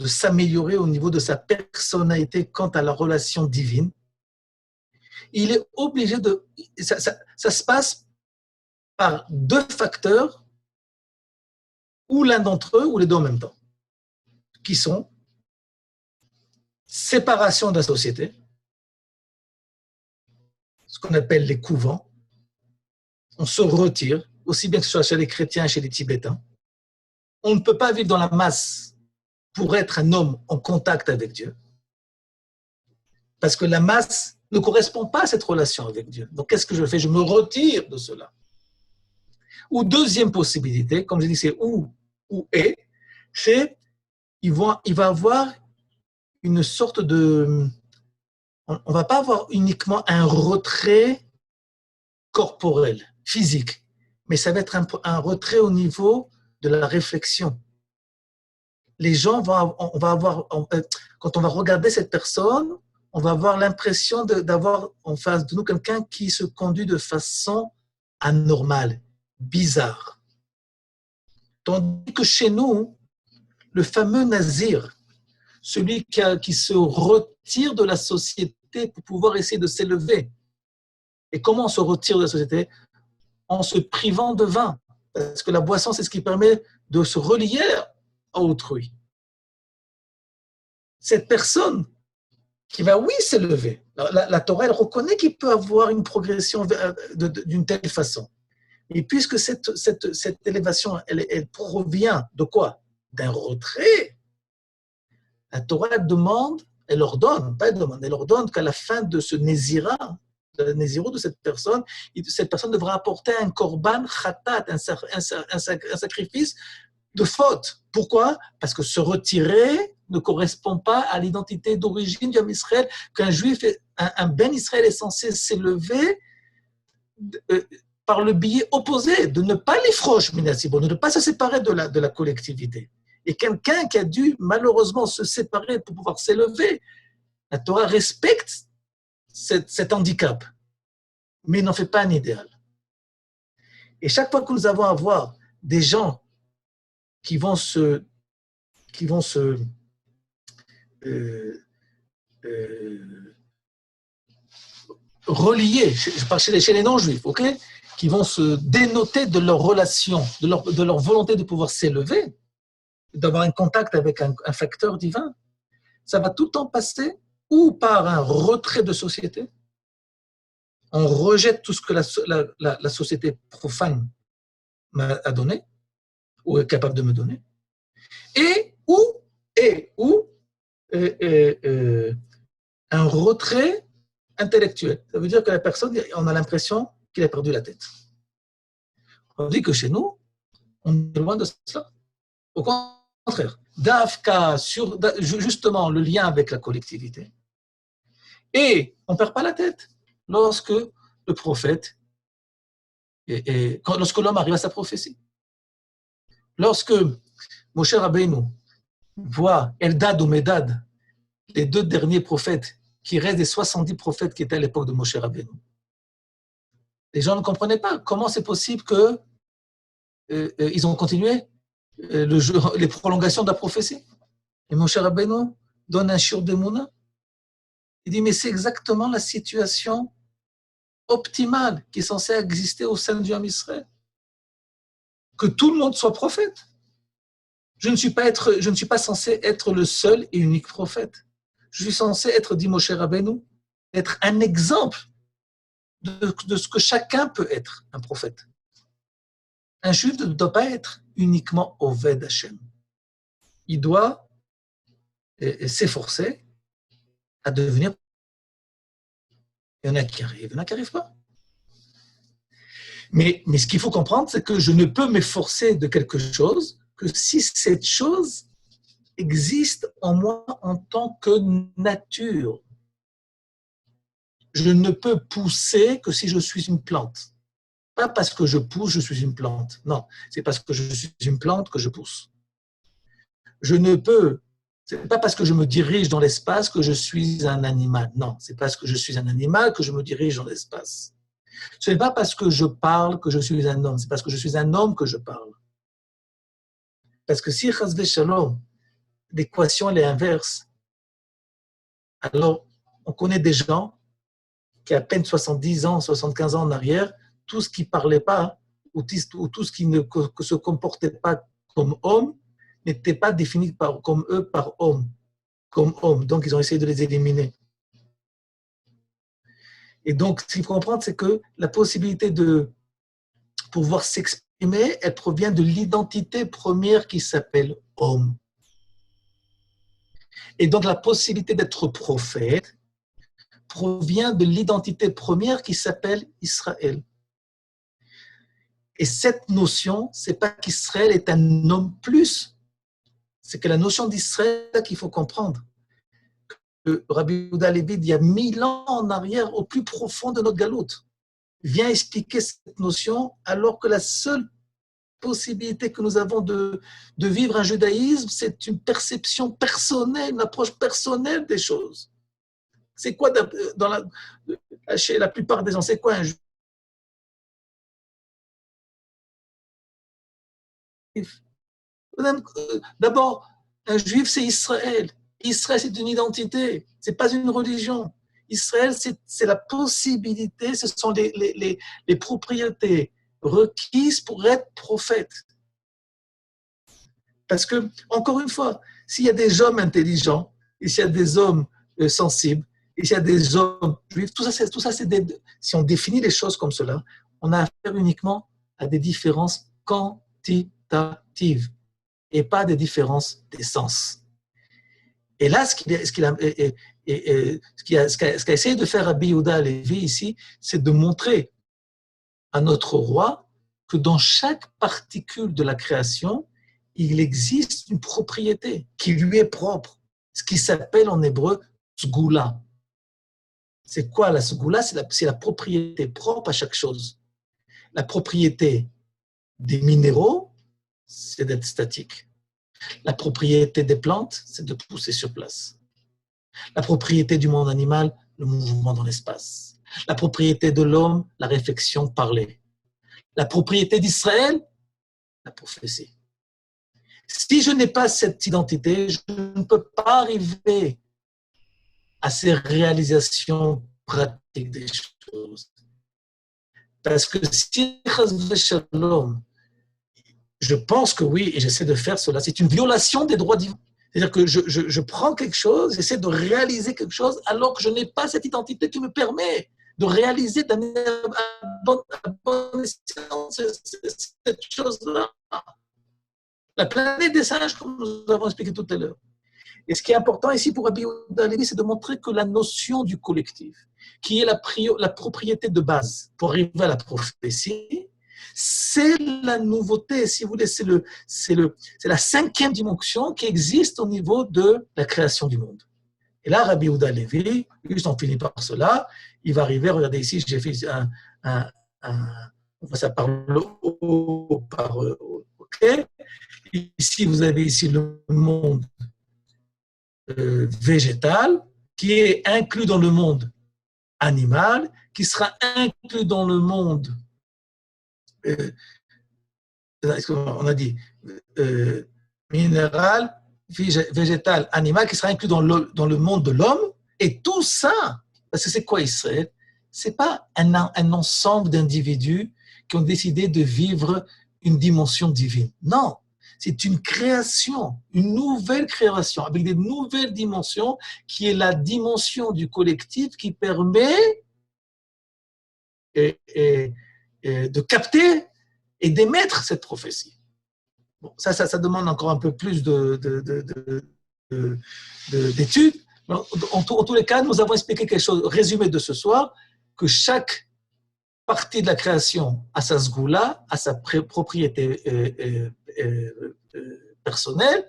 s'améliorer au niveau de sa personnalité quant à la relation divine, il est obligé de... Ça se passe par deux facteurs, ou l'un d'entre eux, ou les deux en même temps, qui sont séparation de la société, ce qu'on appelle les couvents. On se retire, aussi bien que ce soit chez les chrétiens et chez les Tibétains. On ne peut pas vivre dans la masse pour être un homme en contact avec Dieu. Parce que la masse ne correspond pas à cette relation avec Dieu. Donc, qu'est-ce que je fais? Je me retire de cela. Ou deuxième possibilité, comme je dis, c'est ou et, c'est il va avoir une sorte de... On ne va pas avoir uniquement un retrait corporel, physique, mais ça va être un retrait au niveau de la réflexion. Les gens on va avoir, quand on va regarder cette personne, on va avoir l'impression d'avoir en face de nous quelqu'un qui se conduit de façon anormale, bizarre. Tandis que chez nous, le fameux nazir, celui qui se retire de la société pour pouvoir essayer de s'élever. Et comment on se retire de la société? En se privant de vin. Parce que la boisson, c'est ce qui permet de se relier à autrui. Cette personne qui va, oui, s'élever. La Torah, elle reconnaît qu'il peut avoir une progression d'une telle façon. Et puisque cette élévation, elle provient de quoi? D'un retrait. La Torah elle ordonne qu'à la fin de ce nézira, de la néziro de cette personne devra apporter un korban khatat, un sacrifice de faute. Pourquoi? Parce que se retirer ne correspond pas à l'identité d'origine du Ham Israël, qu'un juif, un ben Israël est censé s'élever par le biais opposé, de ne pas l'ifroche minatsibo, de ne pas se séparer de la collectivité. Et quelqu'un qui a dû malheureusement se séparer pour pouvoir s'élever, la Torah respecte cet handicap, mais n'en fait pas un idéal. Et chaque fois que nous avons à voir des gens qui vont se relier, je parle chez les non-juifs, ok, qui vont se dénoter de leur relation, de leur volonté de pouvoir s'élever, d'avoir un contact avec un facteur divin, ça va tout le temps passer ou par un retrait de société, on rejette tout ce que la société profane m'a donné, ou est capable de me donner, ou un retrait intellectuel. Ça veut dire que la personne, on a l'impression qu'il a perdu la tête. On dit que chez nous, on est loin de cela. Au contraire, d'Afka sur justement le lien avec la collectivité. Et on ne perd pas la tête lorsque le prophète, lorsque l'homme arrive à sa prophétie. Lorsque Moshe Rabbeinu voit Eldad ou Medad, les deux derniers prophètes qui restent des 70 prophètes qui étaient à l'époque de Moshe Rabbeinu, les gens ne comprenaient pas comment c'est possible qu'ils ont continué les prolongations de la prophétie. Et Moshe Rabbeinu donne un shiur d'Emouna. Il dit, mais c'est exactement la situation optimale qui est censée exister au sein du Ham Israël. Que tout le monde soit prophète. Je ne suis pas censé être le seul et unique prophète. Je suis censé être, dit Moshe Rabbeinu, être un exemple de ce que chacun peut être, un prophète. Un juif ne doit pas être uniquement Oved Hashem. Il doit s'efforcer à devenir. Il y en a qui arrivent, il y en a qui n'arrivent pas. Mais ce qu'il faut comprendre, c'est que je ne peux m'efforcer de quelque chose que si cette chose existe en moi en tant que nature. Je ne peux pousser que si je suis une plante. Pas parce que je pousse, je suis une plante. Non, c'est parce que je suis une plante que je pousse. C'est pas parce que je me dirige dans l'espace que je suis un animal. Non, c'est parce que je suis un animal que je me dirige dans l'espace. Ce n'est pas parce que je parle que je suis un homme, c'est parce que je suis un homme que je parle. Parce que si Chas v'Shalom, l'équation elle est inverse, alors on connaît des gens qui à peine 70 ans, 75 ans en arrière, tout ce qui ne parlait pas ou tout ce qui ne se comportait pas comme homme n'était pas défini comme eux par homme, comme homme. Donc ils ont essayé de les éliminer. Et donc, ce qu'il faut comprendre, c'est que la possibilité de pouvoir s'exprimer, elle provient de l'identité première qui s'appelle homme. Et donc, la possibilité d'être prophète provient de l'identité première qui s'appelle Israël. Et cette notion, c'est pas qu'Israël est un homme plus, c'est que la notion d'Israël qu'il faut comprendre. Que Rabbi Yehuda Halevi, il y a 1000 ans en arrière, au plus profond de notre galoute, vient expliquer cette notion, alors que la seule possibilité que nous avons de vivre un judaïsme, c'est une perception personnelle, une approche personnelle des choses. C'est quoi, chez la plupart des gens, c'est quoi un juif? D'abord, un juif, c'est Israël. Israël, c'est une identité, ce n'est pas une religion. Israël, c'est la possibilité, ce sont les propriétés requises pour être prophète. Parce que, encore une fois, s'il y a des hommes intelligents, et s'il y a des hommes sensibles, et s'il y a des hommes juifs, tout ça, si on définit les choses comme cela, on a affaire uniquement à des différences quantitatives et pas des différences d'essence. Et là, ce qu'a essayé de faire Rabbi Yehuda Halevi ici, c'est de montrer à notre roi que dans chaque particule de la création, il existe une propriété qui lui est propre, ce qui s'appelle en hébreu sgoula. C'est quoi la sgoula? C'est la propriété propre à chaque chose. La propriété des minéraux, c'est d'être statique. La propriété des plantes, c'est de pousser sur place. La propriété du monde animal, le mouvement dans l'espace. La propriété de l'homme, la réflexion, parler. La propriété d'Israël, la prophétie. Si je n'ai pas cette identité, je ne peux pas arriver à ces réalisations pratiques des choses. Parce que si Shalom, je pense que oui, et j'essaie de faire cela, c'est une violation des droits divins. C'est-à-dire que je prends quelque chose, j'essaie de réaliser quelque chose, alors que je n'ai pas cette identité qui me permet de réaliser, d'amener à bonne essence cette chose-là. La planète des singes, comme nous avons expliqué tout à l'heure. Et ce qui est important ici pour Rabbi Yehuda Halevi, c'est de montrer que la notion du collectif, qui est la propriété de base pour arriver à la prophétie, c'est la nouveauté, si vous voulez, c'est la 5e dimension qui existe au niveau de la création du monde. Et là, Rabbi Yehuda Halevi, juste on finit par cela, il va arriver, regardez ici, j'ai fait on va ça par le haut, par OK. Ici, vous avez ici le monde végétal, qui est inclus dans le monde animal, qui sera inclus dans le monde on a dit minéral, végétal, animal, qui sera inclus dans le monde de l'homme. Et tout ça, parce que c'est quoi Israël? C'est pas un ensemble d'individus qui ont décidé de vivre une dimension divine. Non, c'est une création, une nouvelle création, avec des nouvelles dimensions, qui est la dimension du collectif qui permet de capter et d'émettre cette prophétie. Bon, ça demande encore un peu plus d'études. En tous les cas, nous avons expliqué quelque chose, résumé de ce soir, que chaque partie de la création a sa sgoula, a sa propriété personnelle,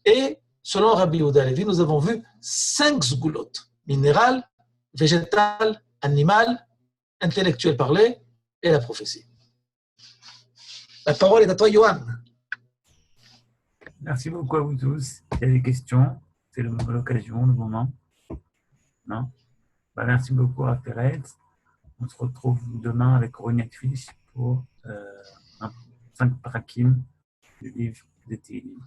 et selon Rabbi Yehuda Halevi, nous avons vu 5 sgoulot, minéral, végétal, animal, intellectuel parlé, et la prophétie. La parole est à toi, Yohan. Merci beaucoup à vous tous. Il y a des questions, c'est l'occasion, le moment. Non? Merci beaucoup à Perez. On se retrouve demain avec Ronette Fish pour 5 parakim du livre de Tehillim.